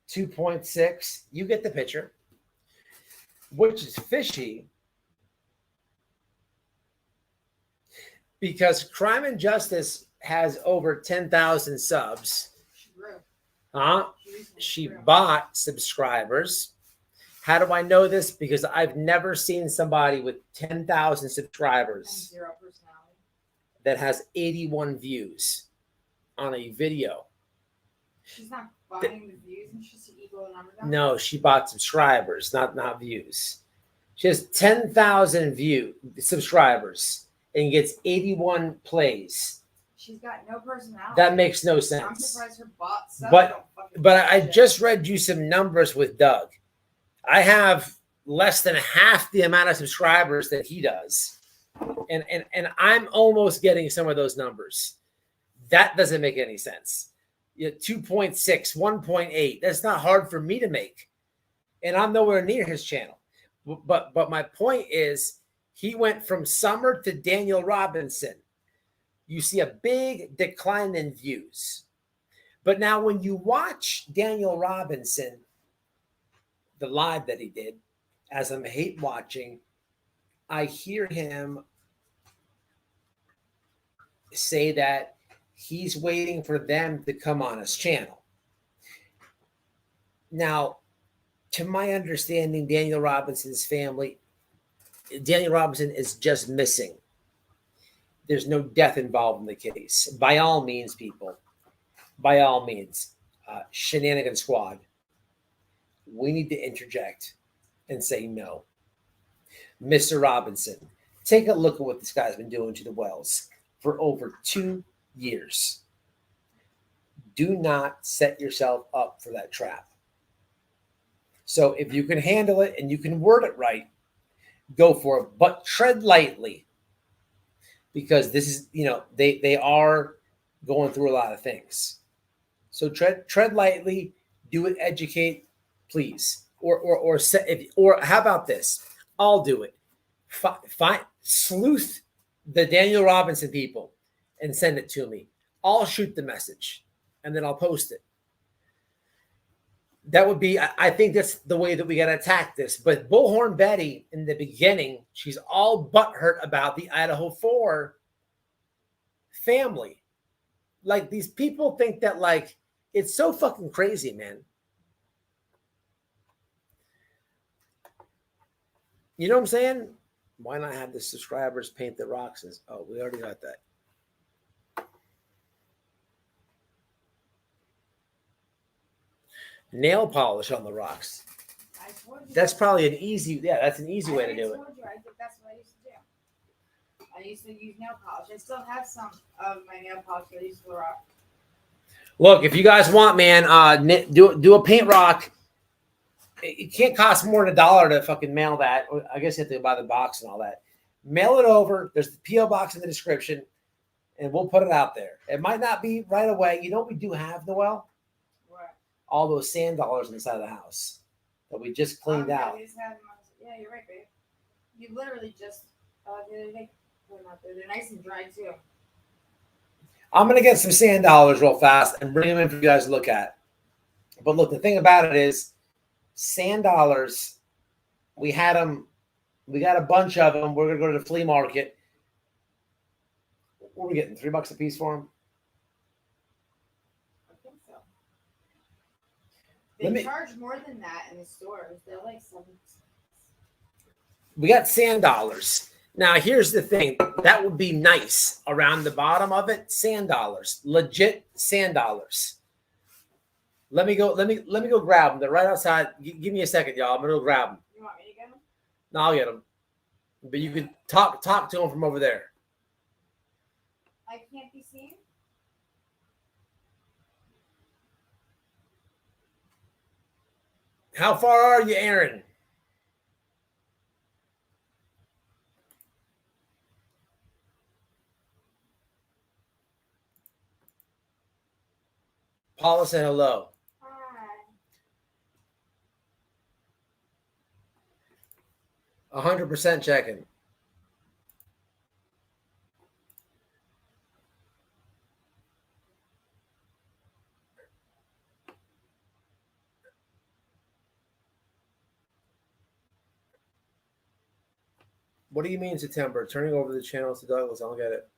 2.6. You get the picture. Which is fishy because Crime and Justice has over 10,000 subs. She bought subscribers. How do I know this? Because I've never seen somebody with 10,000 subscribers
Zero personality.
that has 81 views on a video.
She's not buying the views and she's equal the number down.
No, she bought subscribers, not views. She has 10,000 subscribers and gets 81 plays.
She's got no personality.
That makes no
I'm
sense.
surprised her bots.
But I just read you some numbers with Doug. I have less than half the amount of subscribers that he does. And I'm almost getting some of those numbers. That doesn't make any sense. 2.6, 1.8. That's not hard for me to make. And I'm nowhere near his channel. But my point is, he went from Summer to Daniel Robinson. You see a big decline in views. But now when you watch Daniel Robinson, the live that he did, as I'm hate watching, I hear him say that he's waiting for them to come on his channel. Now, to my understanding, Daniel Robinson is just missing. There's no death involved in the case. By all means, people, by all means, Shenanigan Squad, we need to interject and say no. Mr. Robinson, take a look at what this guy's been doing to the Wells for over 2 years. Do not set yourself up for that trap. So if you can handle it and you can word it right, go for it, but tread lightly, because this is, they are going through a lot of things. So tread lightly, do it, educate, please. Or how about this? I'll do it. Sleuth the Daniel Robinson people and send it to me. I'll shoot the message and then I'll post it. That would be, I think that's the way that we got to attack this. But Bullhorn Betty, in the beginning, she's all butthurt about the Idaho 4 family. Like, these people think that, like, it's so fucking crazy, man. You know what I'm saying? Why not have the subscribers paint the rocks? Oh, we already got that. Nail polish on the rocks. That's probably an easy, that's an easy way to do it.
I think that's what I used to do. I used to use nail polish. I still have some of my nail polish that I used to rock.
Look, if you guys want, man, do a paint rock. It can't cost more than $1 to fucking mail that. I guess you have to buy the box and all that. Mail it over. There's the P.O. box in the description, and we'll put it out there. It might not be right away. You know what we do have, Noel?
What?
All those sand dollars inside of the house that we just cleaned out.
Yeah, you're right, babe. You literally just the other day put them out there. They're nice and dry too.
I'm gonna get some sand dollars real fast and bring them in for you guys to look at. But look, the thing about it is, sand dollars, we had them. We got a bunch of them. We're gonna go to the flea market. What are we getting? $3 a piece for them?
I think so. They charge more than that in the stores. They're like $7.
We got sand dollars. Now, here's the thing. That would be nice around the bottom of it. Sand dollars, legit sand dollars. Let me go grab them. They're right outside. Give me a second, y'all. I'm gonna go grab them.
You want me to get them?
No, I'll get them. But you can talk to them from over there.
I can't be seen.
How far are you, Aaron? Paula said hello.
Hi.
100% checking. What do you mean September? Turning over the channels to Douglas. I don't get it.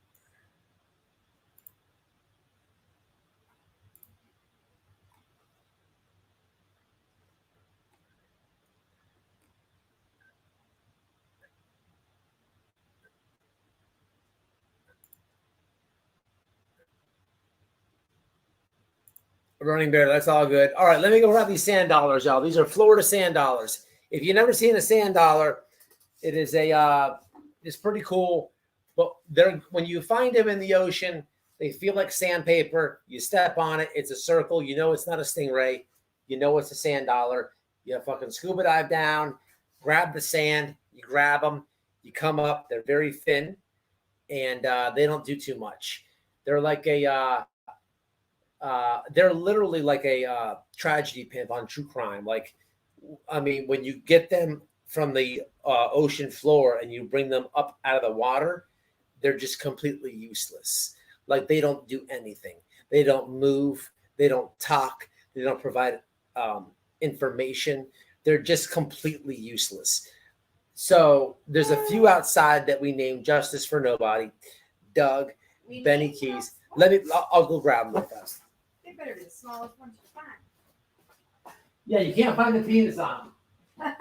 Running bear, that's all good. All right, let me go grab these sand dollars, y'all. These are Florida sand dollars. If you've never seen a sand dollar, it is it's pretty cool. But when you find them in the ocean, they feel like sandpaper. You step on it, it's a circle. You know it's not a stingray. You know it's a sand dollar. You fucking scuba dive down, grab the sand, you grab them, you come up. They're very thin, and they don't do too much. They're like they're literally like a tragedy pimp on true crime. Like, I mean, when you get them from the ocean floor and you bring them up out of the water, they're just completely useless. Like, they don't do anything. They don't move. They don't talk. They don't provide information. They're just completely useless. So there's a few outside that we named Justice for Nobody, Doug, Benny Keys. I'll go grab them real fast.
They better be the smallest ones you find.
Yeah, you can't find the penis on them.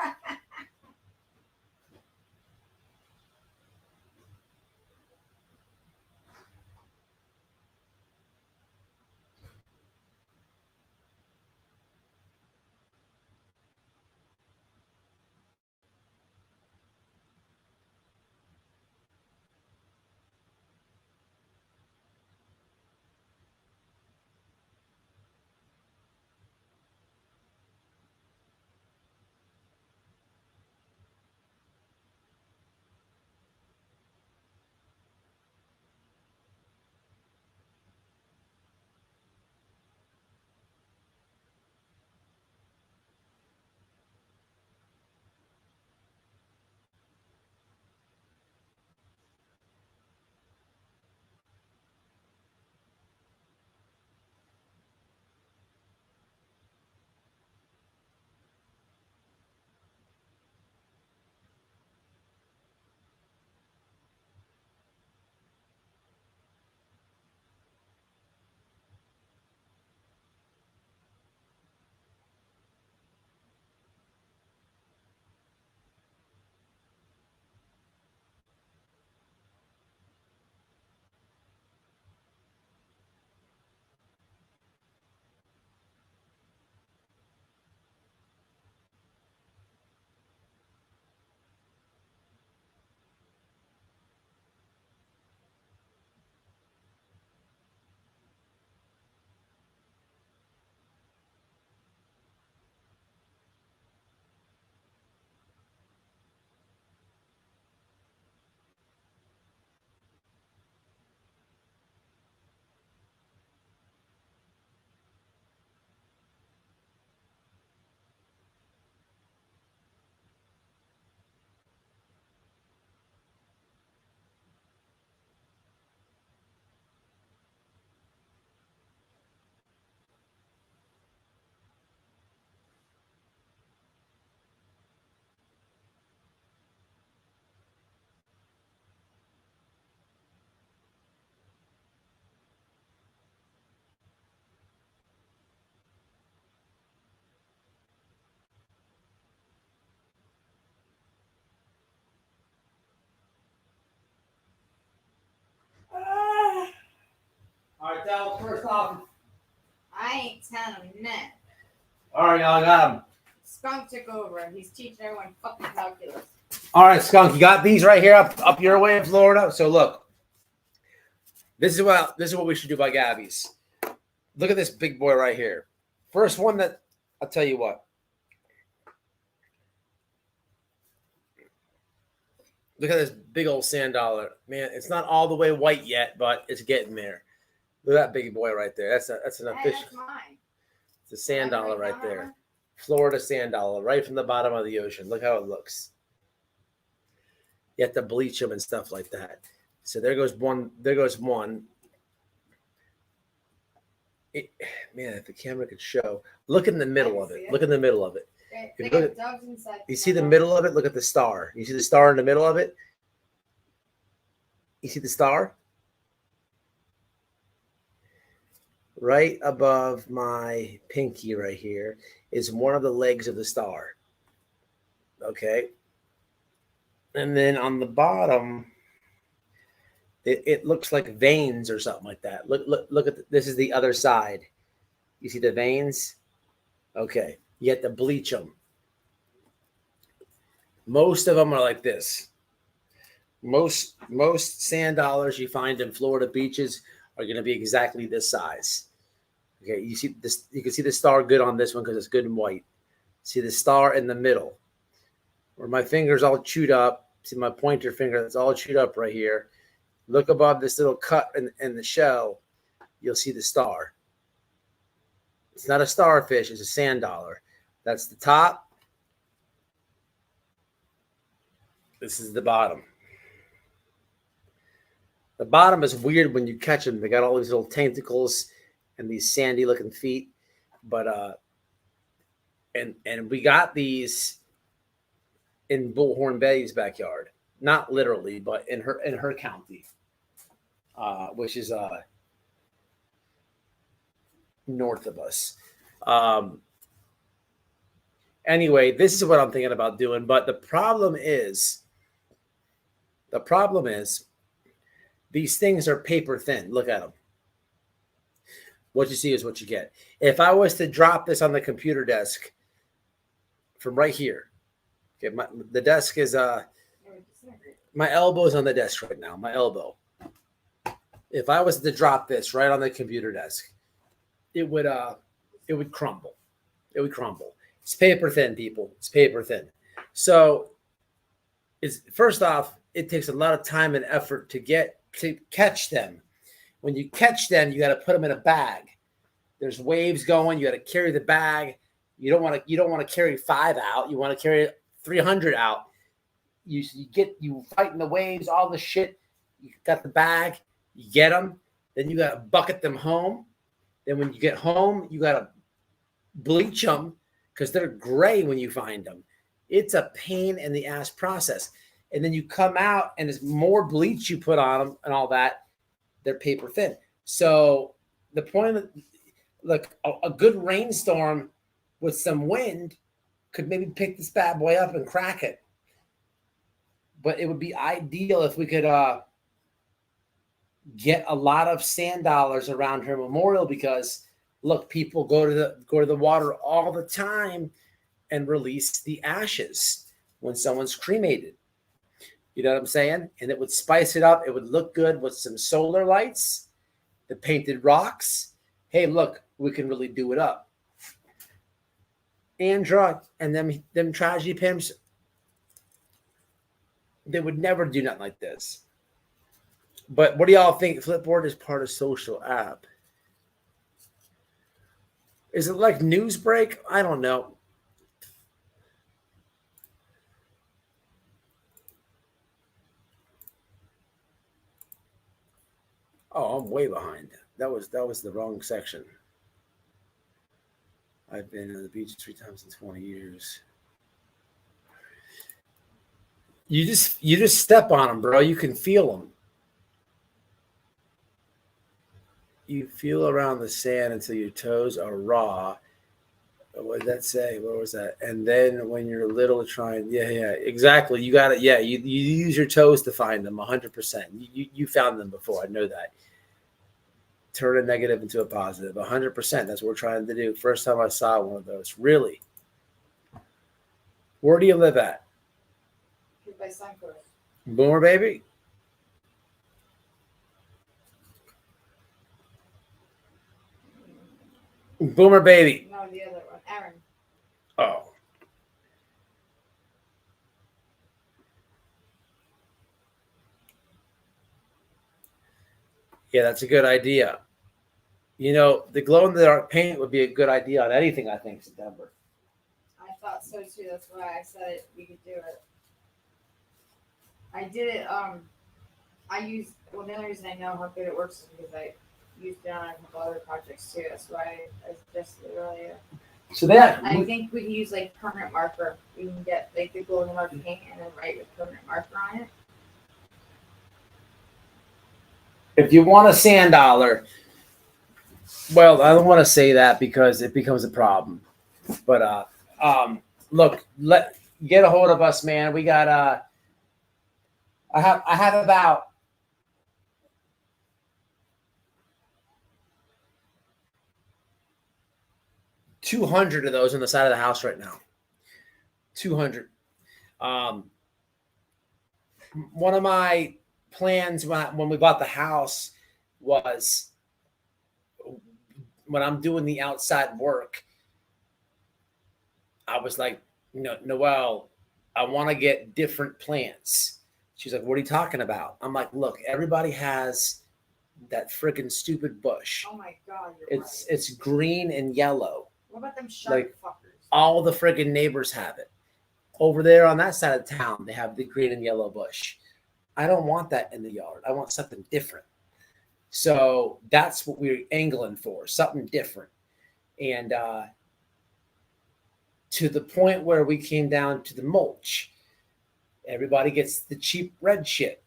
All right, tell us first off.
I ain't telling him nothing.
All right, y'all got them.
Skunk took over. He's teaching everyone fucking calculus.
All right, Skunk, you got these right here up your way in Florida. So look, this is what we should do by Gabby's. Look at this big boy right here. First one that I'll tell you what. Look at this big old sand dollar, man. It's not all the way white yet, but it's getting there. Look at that big boy right there. That's an official.
That's mine.
It's a sand dollar right there. Florida sand dollar, right from the bottom of the ocean. Look how it looks. You have to bleach them and stuff like that. So there goes one. There goes one. Man, if the camera could show. Look in the middle of it. Look in the middle of it. You see the middle of it? Look at the star. You see the star in the middle of it? You see the star? Right above my pinky right here is one of the legs of the star. Okay. And then on the bottom, it looks like veins or something like that. Look at this is the other side. You see the veins? Okay. You have to bleach them. Most of them are like this. Most sand dollars you find in Florida beaches are going to be exactly this size. Okay, you see this. You can see the star good on this one because it's good and white. See the star in the middle, where my finger's all chewed up. See my pointer finger that's all chewed up right here. Look above this little cut in the shell. You'll see the star. It's not a starfish. It's a sand dollar. That's the top. This is the bottom. The bottom is weird when you catch them. They got all these little tentacles and these sandy looking feet. But and we got these in Bullhorn Betty's backyard. Not literally, but in her county. Which is north of us. Anyway, this is what I'm thinking about doing. But the problem is these things are paper thin. Look at them. What you see is what you get. If I was to drop this on the computer desk from right here, okay, the desk is my elbow's on the desk right now. My elbow. If I was to drop this right on the computer desk, it would crumble. It would crumble. It's paper thin, people. It's paper thin. So it's first off, it takes a lot of time and effort to catch them. When you catch them, you got to put them in a bag. There's waves going. You got to carry the bag. You don't want to carry 5 out. You want to carry 300 out. You fighting the waves, all the shit. You got the bag. You get them. Then you got to bucket them home. Then when you get home, you got to bleach them because they're gray when you find them. It's a pain in the ass process. And then you come out and there's more bleach you put on them and all that. They're paper thin. So the point of a good rainstorm with some wind could maybe pick this bad boy up and crack it. But it would be ideal if we could get a lot of sand dollars around her memorial because look, people go to the water all the time and release the ashes when someone's cremated. You know what I'm saying? And it would spice it up. It would look good with some solar lights, the painted rocks. Hey, look, we can really do it up. Andra and them tragedy pimps, they would never do nothing like this. But what do y'all think? Flipboard is part of social app. Is it like Newsbreak? I don't know. Oh, I'm way behind. That was the wrong section. I've been on the beach 3 times in 20 years. You just step on them, bro. You can feel them. You feel around the sand until your toes are raw. What did that say? What was that? And then when you're little, yeah, exactly. You got it. Yeah, you use your toes to find them 100%. You found them before. I know that. Turn a negative into a positive 100%. That's what we're trying to do. First time I saw one of those. Really? Where do you live at?
By Suncoast.
Boomer baby? Boomer baby.
No, the other one. Aaron.
Oh. Yeah, that's a good idea. You know, the glow-in-the-dark paint would be a good idea on anything, I think, September.
I thought so too. That's why I said we could do it. I did it. The only reason I know how good it works is because I used it on a couple other projects too. That's why I suggested it earlier.
So that
I think we can use like permanent marker. We can get like the glow-in-the-dark paint and then write with permanent marker on it.
if you want a sand dollar, well, I don't want to say that because it becomes a problem. But look, get a hold of us, man. We got I have about 200 of those on the side of the house right now. 200. One of my plans when we bought the house was when I'm doing the outside work, I was like, Noelle, I want to get different plants. She's like, what are you talking about? I'm like, look, everybody has that freaking stupid bush.
Oh my God,
It's green and yellow.
What about them shark fuckers?
All the friggin' neighbors have it. Over there on that side of town, they have the green and yellow bush. I don't want that in the yard. I want something different. So that's what we're angling for, something different. And to the point where we came down to the mulch. Everybody gets the cheap red shit.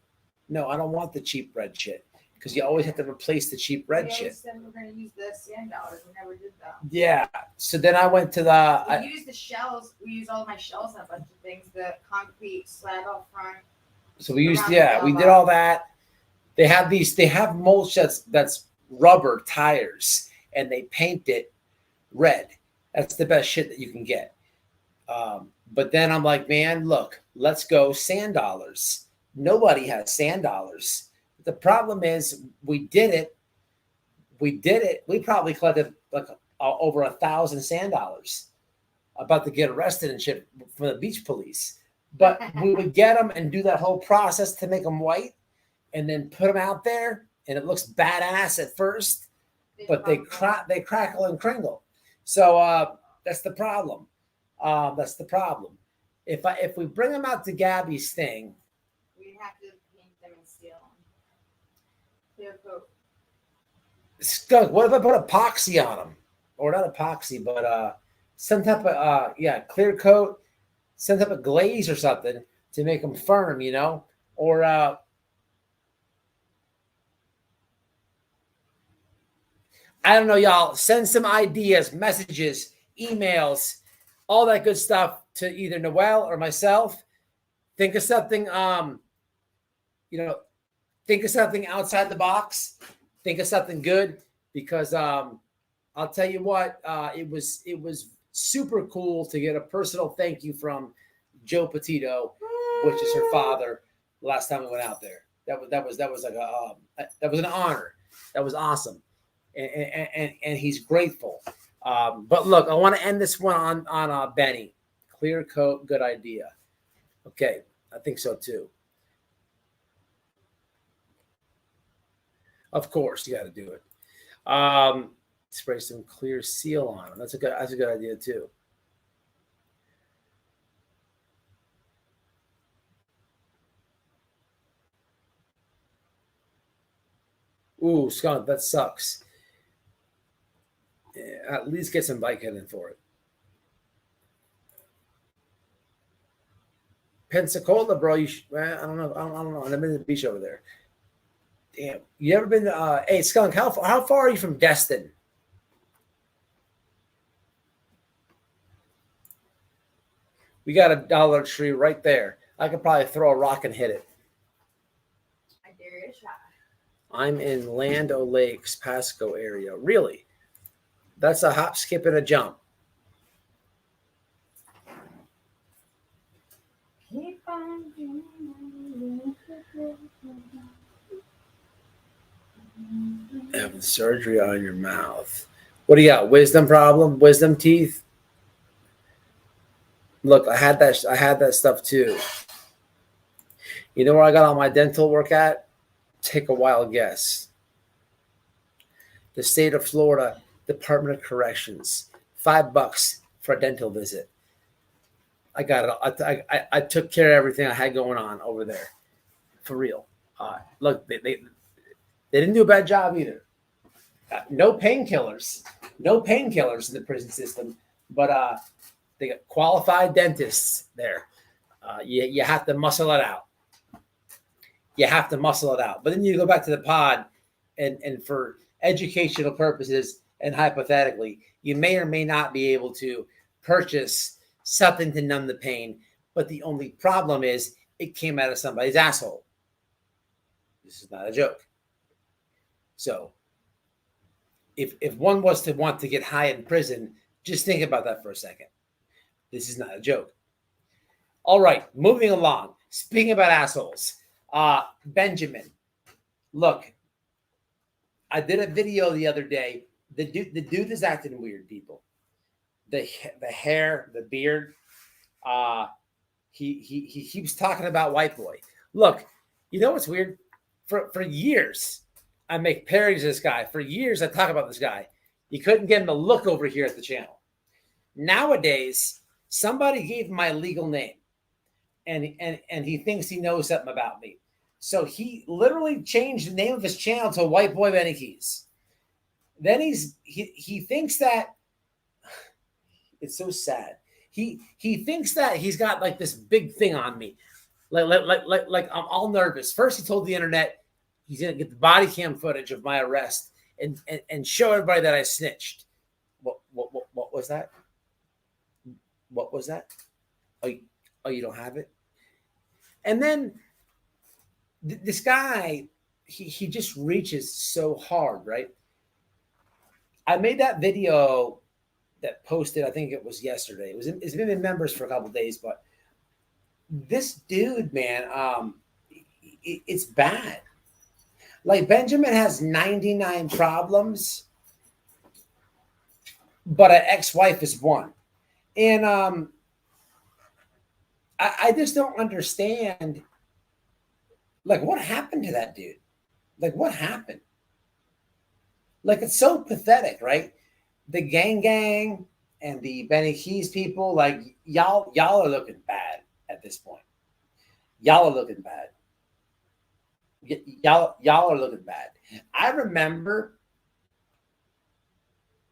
No, I don't want the cheap red shit because you always have to replace the cheap red shit.
We said we're going to use the sand dollars. We never did that.
Yeah. So then I went to the...
We used the shells. We used all of my shells and a bunch of things. The concrete slab up front.
So we used... Yeah, we did all that. They have mulch that's rubber tires and they paint it red. That's the best shit that you can get. But then I'm like, man, look, let's go sand dollars. Nobody has sand dollars. The problem is we did it. We probably collected like over 1,000 sand dollars. About to get arrested and shit from the beach police. But we would get them and do that whole process to make them white and then put them out there. And it looks badass at first, but they crackle and kringle. So that's the problem. That's the problem. If we bring them out to Gabby's thing,
we'd have to paint them and seal them. Clear coat.
Skunk. What if I put epoxy on them, or not epoxy, but some type of clear coat, some type of glaze or something to make them firm, or I don't know, y'all. Send some ideas, messages, emails, all that good stuff to either Noelle or myself. Think of something, think of something outside the box. Think of something good because I'll tell you what, it was super cool to get a personal thank you from Joe Petito, which is her father. Last time we went out there, that was like that was an honor. That was awesome, and he's grateful. But look, I want to end this one on Benny. Clear coat, good idea. Okay, I think so too. Of course, you got to do it. Spray some clear seal on them. That's a good idea too. Ooh, skunk, that sucks. Yeah, at least get some Vicodin for it. Pensacola, bro. I don't know. I don't know. I've been to the beach over there. Damn. You ever been to, hey, Skunk, how far are you from Destin? We got a Dollar Tree right there. I could probably throw a rock and hit it.
I dare you to try.
I'm in Land O'Lakes, Pasco area. Really? That's a hop, skip, and a jump.
Keep on dreaming.
Having surgery on your mouth. What do you got? Wisdom problem? Wisdom teeth? Look, I had that stuff too. You know where I got all my dental work at? Take a wild guess. The state of Florida Department of Corrections. $5 for a dental visit. I got it. I took care of everything I had going on over there. For real. Look, they didn't do a bad job either. No painkillers. No painkillers in the prison system. But they got qualified dentists there. You have to muscle it out. You have to muscle it out. But then you go back to the pod, and for educational purposes and hypothetically, you may or may not be able to purchase something to numb the pain. But the only problem is it came out of somebody's asshole. This is not a joke. So if one was to want to get high in prison, Just think about that for a second. This is not a joke. All right, moving along. Speaking about assholes, Benjamin, look, I did a video the other day. The dude is acting weird, people. The hair, the beard. He keeps talking about white boy. Look, you know what's weird? For years, I make parodies of this guy. For years, I talk about this guy. You couldn't get him to look over here at the channel. Nowadays, somebody gave him my legal name, and he thinks he knows something about me. So he literally changed the name of his channel to White Boy Benny Keys. Then he thinks that it's so sad. He thinks that he's got like this big thing on me, like I'm all nervous. First, he told the internet he's gonna get the body cam footage of my arrest and show everybody that I snitched. What was that? What was that? Oh, you don't have it? And then this guy, he just reaches so hard, right? I made that video that posted, I think it was yesterday. It's been in members for a couple of days, but this dude, man, it's bad. Like Benjamin has 99 problems, but an ex-wife is one. And I just don't understand, like, what happened to that dude? Like, what happened? Like, it's so pathetic, right? The gang and the Benny Keys people, like, y'all are looking bad at this point. Y'all are looking bad. Y'all are looking bad. I remember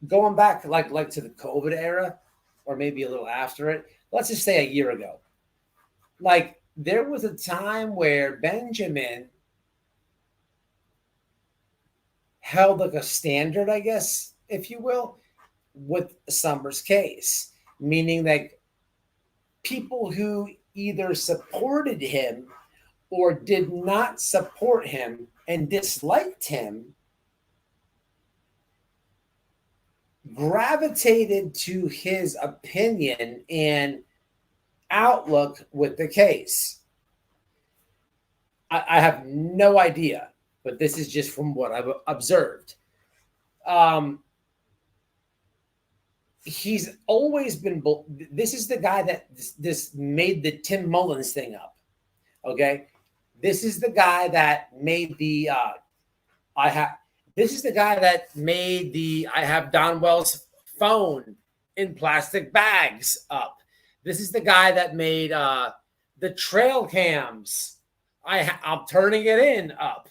going back like to the COVID era, or maybe a little after it. Let's just say a year ago. Like, there was a time where Benjamin held like a standard, I guess, if you will, with Summer's case, meaning that people who either supported him or did not support him and disliked him gravitated to his opinion and outlook with the case. I have no idea, but this is just from what I've observed. He's always been, this is the guy that this made the Tim Mullins thing up. Okay. This is the guy that made the, this is the guy that made the, I have Donwell's phone in plastic bags up. This is the guy that made the trail cams. I'm turning it in up.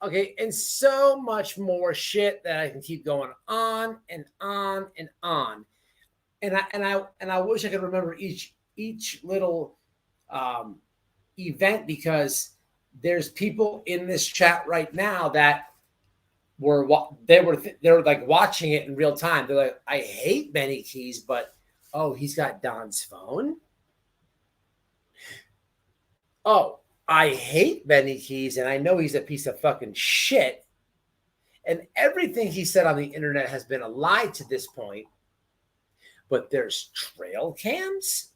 Okay, and so much more shit that I can keep going on and on and on. And I wish I could remember each little event, because there's people in this chat right now that were like watching it in real time. They're like, I hate Benny Keys, but oh, he's got Don's phone. Oh, I hate Benny Keys, and I know he's a piece of fucking shit. And everything he said on the internet has been a lie to this point. But there's trail cams?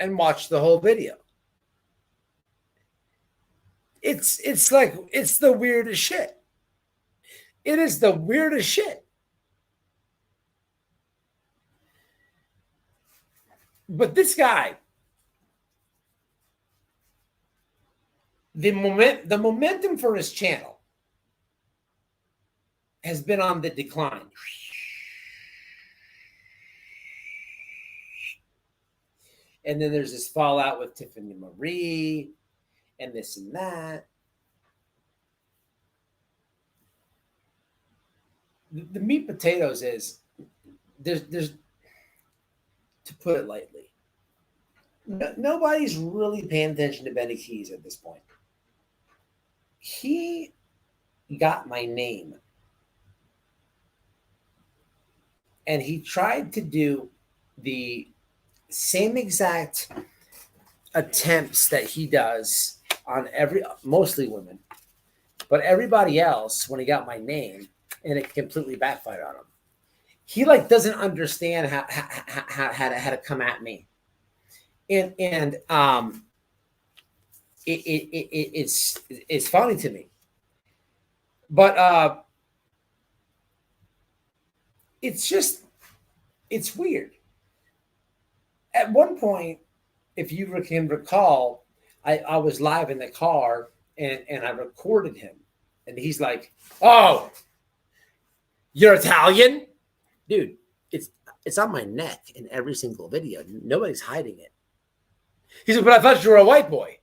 And watch the whole video. It's like, it's the weirdest shit. It is the weirdest shit. But this guy, the momentum for his channel has been on the decline. And then there's this fallout with Tiffany Marie and this and that. The meat potatoes is there's to put it lightly, nobody's really paying attention to Benny Keys at this point. He got my name and he tried to do the same exact attempts that he does on mostly women, but everybody else, when he got my name, and it completely backfired on him. He like doesn't understand how to come at me, and it's funny to me, but it's weird. At one point, if you can recall, I was live in the car and I recorded him, and he's like, "Oh, you're Italian?" Dude, it's on my neck in every single video. Nobody's hiding it. He said, "But I thought you were a white boy."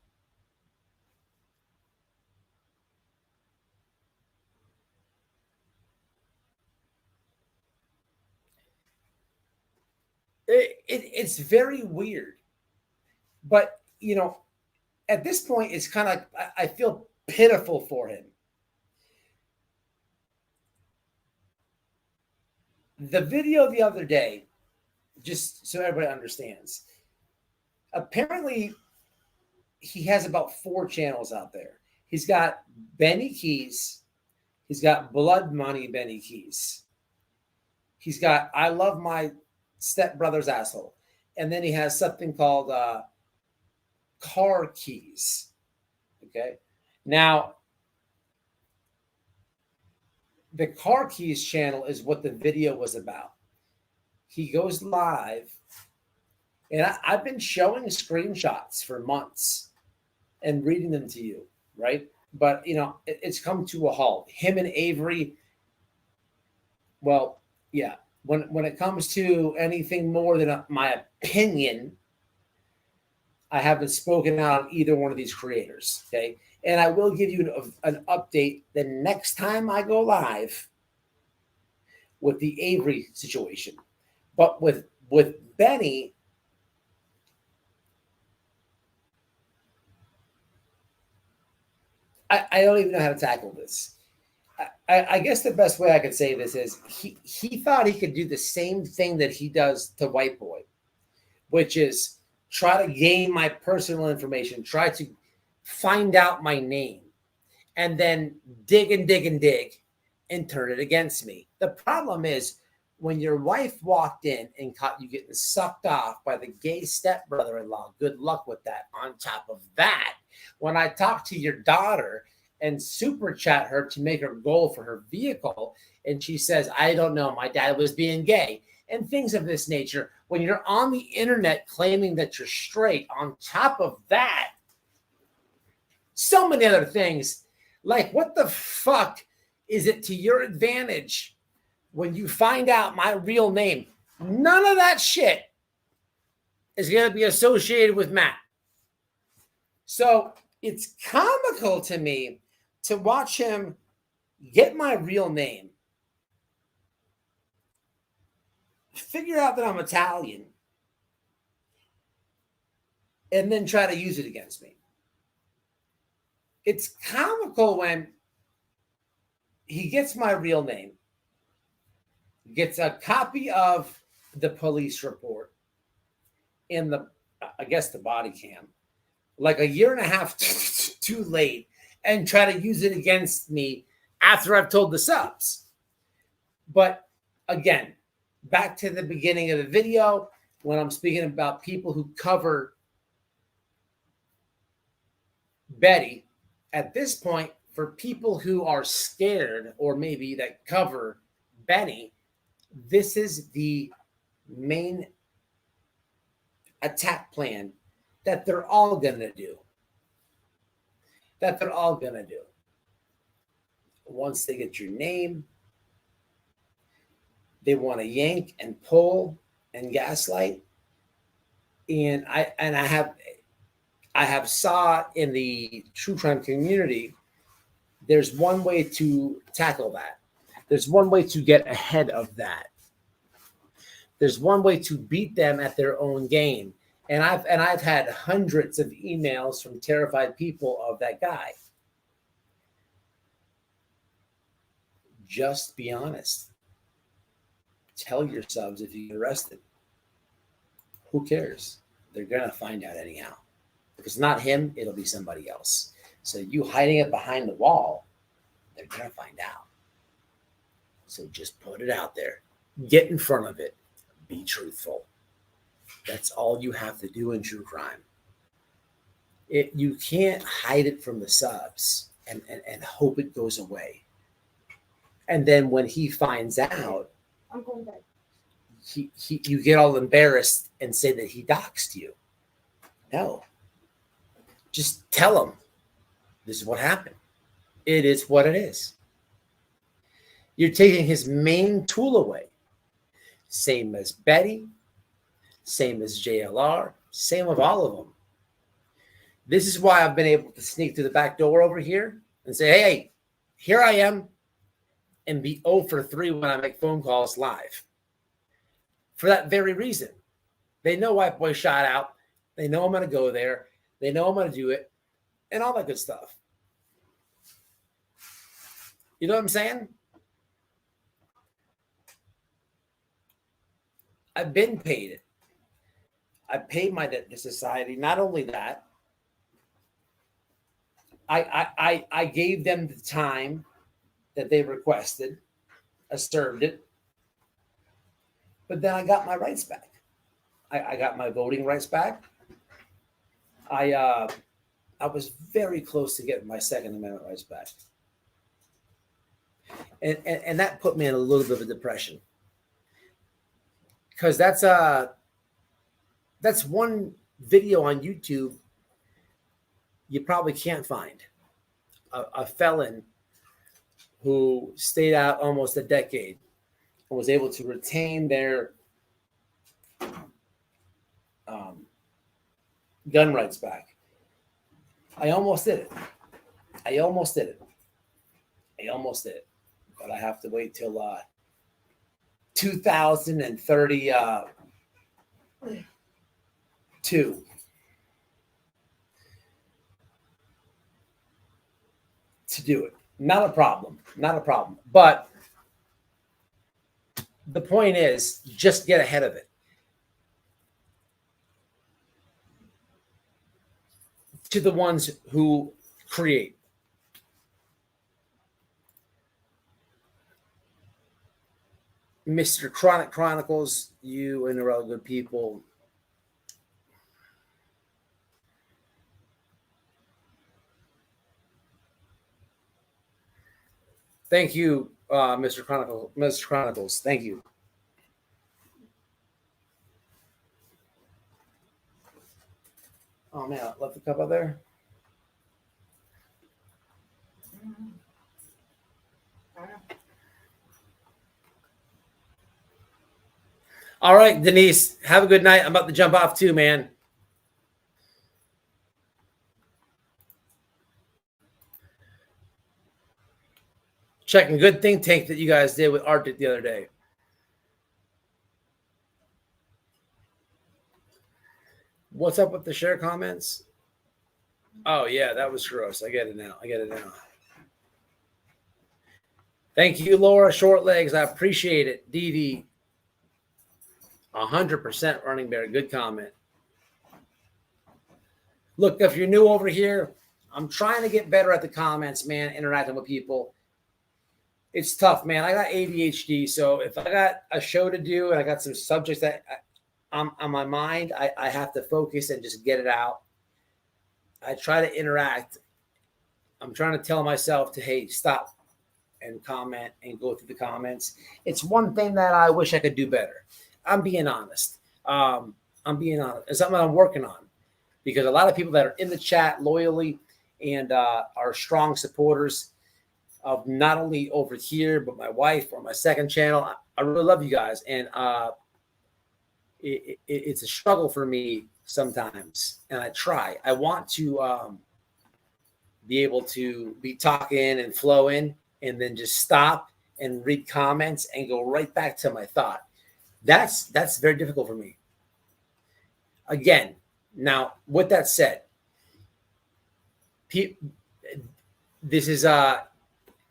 It's very weird. But, you know, at this point, it's kind of like I feel pitiful for him. The video the other day, just so everybody understands, apparently he has about 4 channels out there. He's got Benny Keys. He's got Blood Money Benny Keys. He's got I Love My Stepbrother's Asshole. And then he has something called Car Keys. Okay. Now, the Car Keys channel is what the video was about. He goes live, and I've been showing screenshots for months and reading them to you, right? But, you know, it's come to a halt. Him and Avery, well, yeah, when it comes to anything more than my opinion, I haven't spoken out on either one of these creators, okay? And I will give you an update the next time I go live with the Avery situation. But with Benny, I don't even know how to tackle this. I guess the best way I could say this is he thought he could do the same thing that he does to White Boy, which is try to gain my personal information, try to find out my name, and then dig and dig and dig and turn it against me. The problem is when your wife walked in and caught you getting sucked off by the gay stepbrother-in-law, good luck with that. On top of that, when I talked to your daughter and super chat her to make her goal for her vehicle, and she says, I don't know, my dad was being gay, and things of this nature, when you're on the internet claiming that you're straight, on top of that, so many other things, like what the fuck is it to your advantage when you find out my real name? None of that shit is going to be associated with Matt. So it's comical to me to watch him get my real name, figure out that I'm Italian, and then try to use it against me. It's comical when he gets my real name, gets a copy of the police report in the, I guess, the body cam, like a year and a half too late, and try to use it against me after I've told the subs. But again, back to the beginning of the video, when I'm speaking about people who cover Betty, at this point, for people who are scared or maybe that cover Benny, this is the main attack plan that they're all going to do. Once they get your name, they want to yank and pull and gaslight. And I have saw in the true crime community, there's one way to tackle that. There's one way to get ahead of that. There's one way to beat them at their own game. And I've had hundreds of emails from terrified people of that guy. Just be honest. Tell your subs if you get arrested. Who cares? They're going to find out anyhow. If it's not him, it'll be somebody else. So you hiding it behind the wall, they're going to find out. So just put it out there. Get in front of it. Be truthful. That's all you have to do in true crime. You can't hide it from the subs and hope it goes away. And then when he finds out,
I'm going back.
You get all embarrassed and say that he doxed you. No. Just tell him this is what happened. It is what it is. You're taking his main tool away. Same as Betty, same as JLR, same of all of them. This is why I've been able to sneak through the back door over here and say, hey, here I am, and be 0 for 3 when I make phone calls live. For that very reason. They know White Boy shot out. They know I'm going to go there. They know I'm going to do it, and all that good stuff. You know what I'm saying? I've been paid it. I paid my debt to society. Not only that, I gave them the time that they requested. I served it. But then I got my rights back. I got my voting rights back. I was very close to getting my Second Amendment rights back. And that put me in a little bit of a depression. Because that's one video on YouTube you probably can't find. A felon who stayed out almost a decade and was able to retain their gun rights back. I almost did it. But I have to wait till 2032 to do it. Not a problem. But the point is, just get ahead of it. To the ones who create. Mr. Chronic Chronicles, you and the real good people. Thank you, Mr. Chronicles. Thank you. Oh man, I left the cup out there. All right, Denise, have a good night. I'm about to jump off too, man. Checking good think tank that you guys did with Art the other day. What's up with the share comments? Oh, yeah, that was gross. I get it now. Thank you, Laura Shortlegs. I appreciate it. Dee 100% running bear. Good comment. Look, if you're new over here, I'm trying to get better at the comments, man, interacting with people. It's tough, man. I got ADHD, so if I got a show to do and I got some subjects that on my mind, I have to focus and just get it out. I try to interact. I'm trying to tell myself to, hey, stop and comment and go through the comments. It's one thing that I wish I could do better. I'm being honest. It's something I'm working on, because a lot of people that are in the chat loyally and are strong supporters of not only over here, but my wife or my second channel. I really love you guys. And it's a struggle for me sometimes. And I try. I want to be able to be talking and flowing and then just stop and read comments and go right back to my thought. That's very difficult for me. Again, now with that said, this is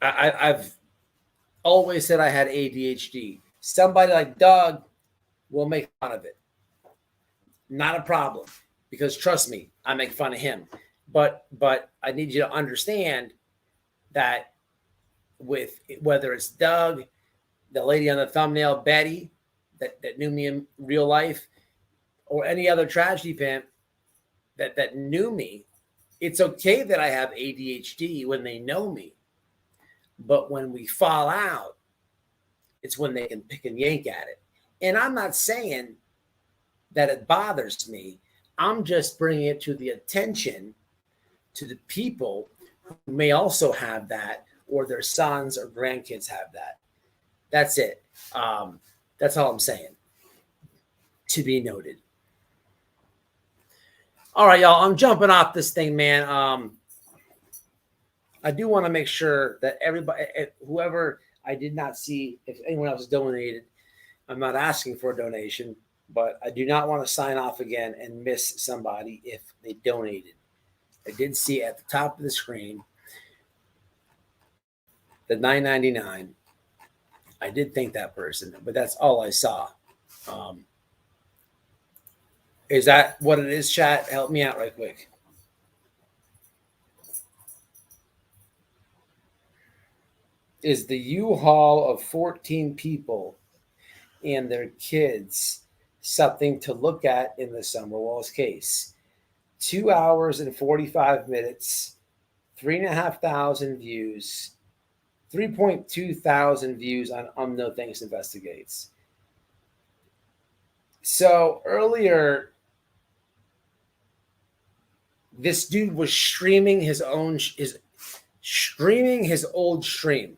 I've always said I had ADHD. Somebody like Doug will make fun of it. Not a problem. because trust me, I make fun of him. But I need you to understand that with whether it's Doug, the lady on the thumbnail, Betty, that knew me in real life, or any other tragedy pimp that knew me, it's okay that I have ADHD when they know me. But when we fall out, it's when they can pick and yank at it. And I'm not saying that it bothers me. I'm just bringing it to the attention to the people who may also have that, or their sons or grandkids have that. That's it. That's all I'm saying. To be noted. All right, y'all. I'm jumping off this thing, man. I do want to make sure that everybody, whoever I did not see, if anyone else donated, I'm not asking for a donation, but I do not want to sign off again and miss somebody if they donated. I did see at the top of the screen the $9.99. I did thank that person, but that's all I saw. Is that what it is, chat? Help me out right quick. Is the U-Haul of 14 people and their kids something to look at in the Summerwalls case? 2 hours and 45 minutes, 3,500 views, 3.2 thousand views on No Thanks Investigates. So earlier, this dude was streaming his old stream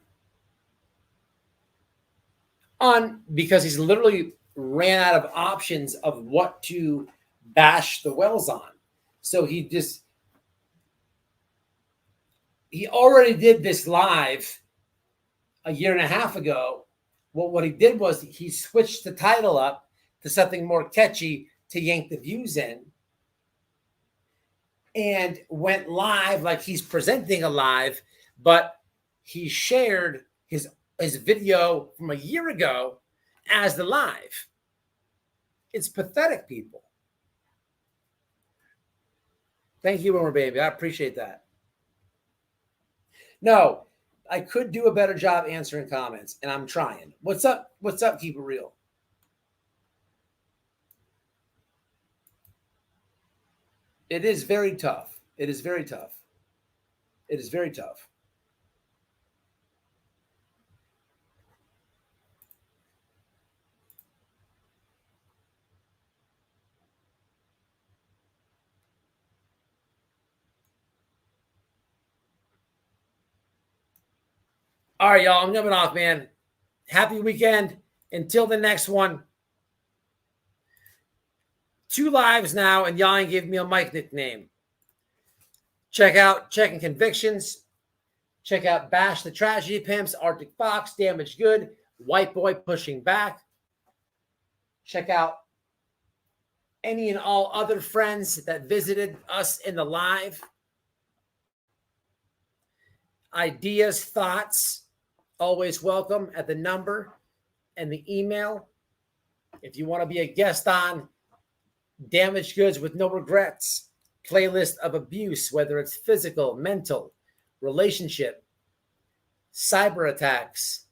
because he's literally ran out of options of what to bash the wells on. So he already did this live a year and a half ago. Well, what he did was he switched the title up to something more catchy to yank the views in, and went live like he's presenting a live, but he shared his video from a year ago as the live. It's pathetic, people. Thank you, Boomer Baby. I appreciate that. No, I could do a better job answering comments, and I'm trying. What's up? What's up? Keep it real. It is very tough. It is very tough. It is very tough. All right, y'all. I'm jumping off, man. Happy weekend. Until the next one. 2 lives now, and y'all ain't gave me a mic nickname. Check out Checking Convictions. Check out Bash the Tragedy Pimps, Arctic Fox, Damaged Good, White Boy Pushing Back. Check out any and all other friends that visited us in the live. Ideas, thoughts, always welcome at the number and the email. If you want to be a guest on Damaged Goods with No Regrets, playlist of abuse, whether it's physical, mental, relationship, cyber attacks,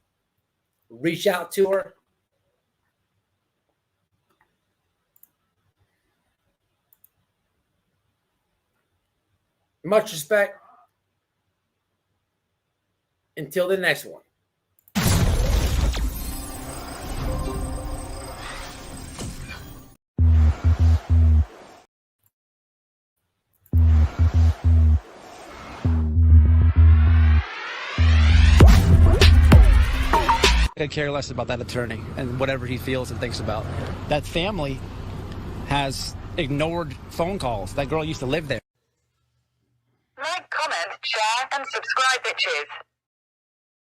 reach out to her. Much respect. Until the next one.
I care less about that attorney and whatever he feels and thinks about. That family has ignored phone calls. That girl used to live there.
Like, comment, share, and subscribe, bitches.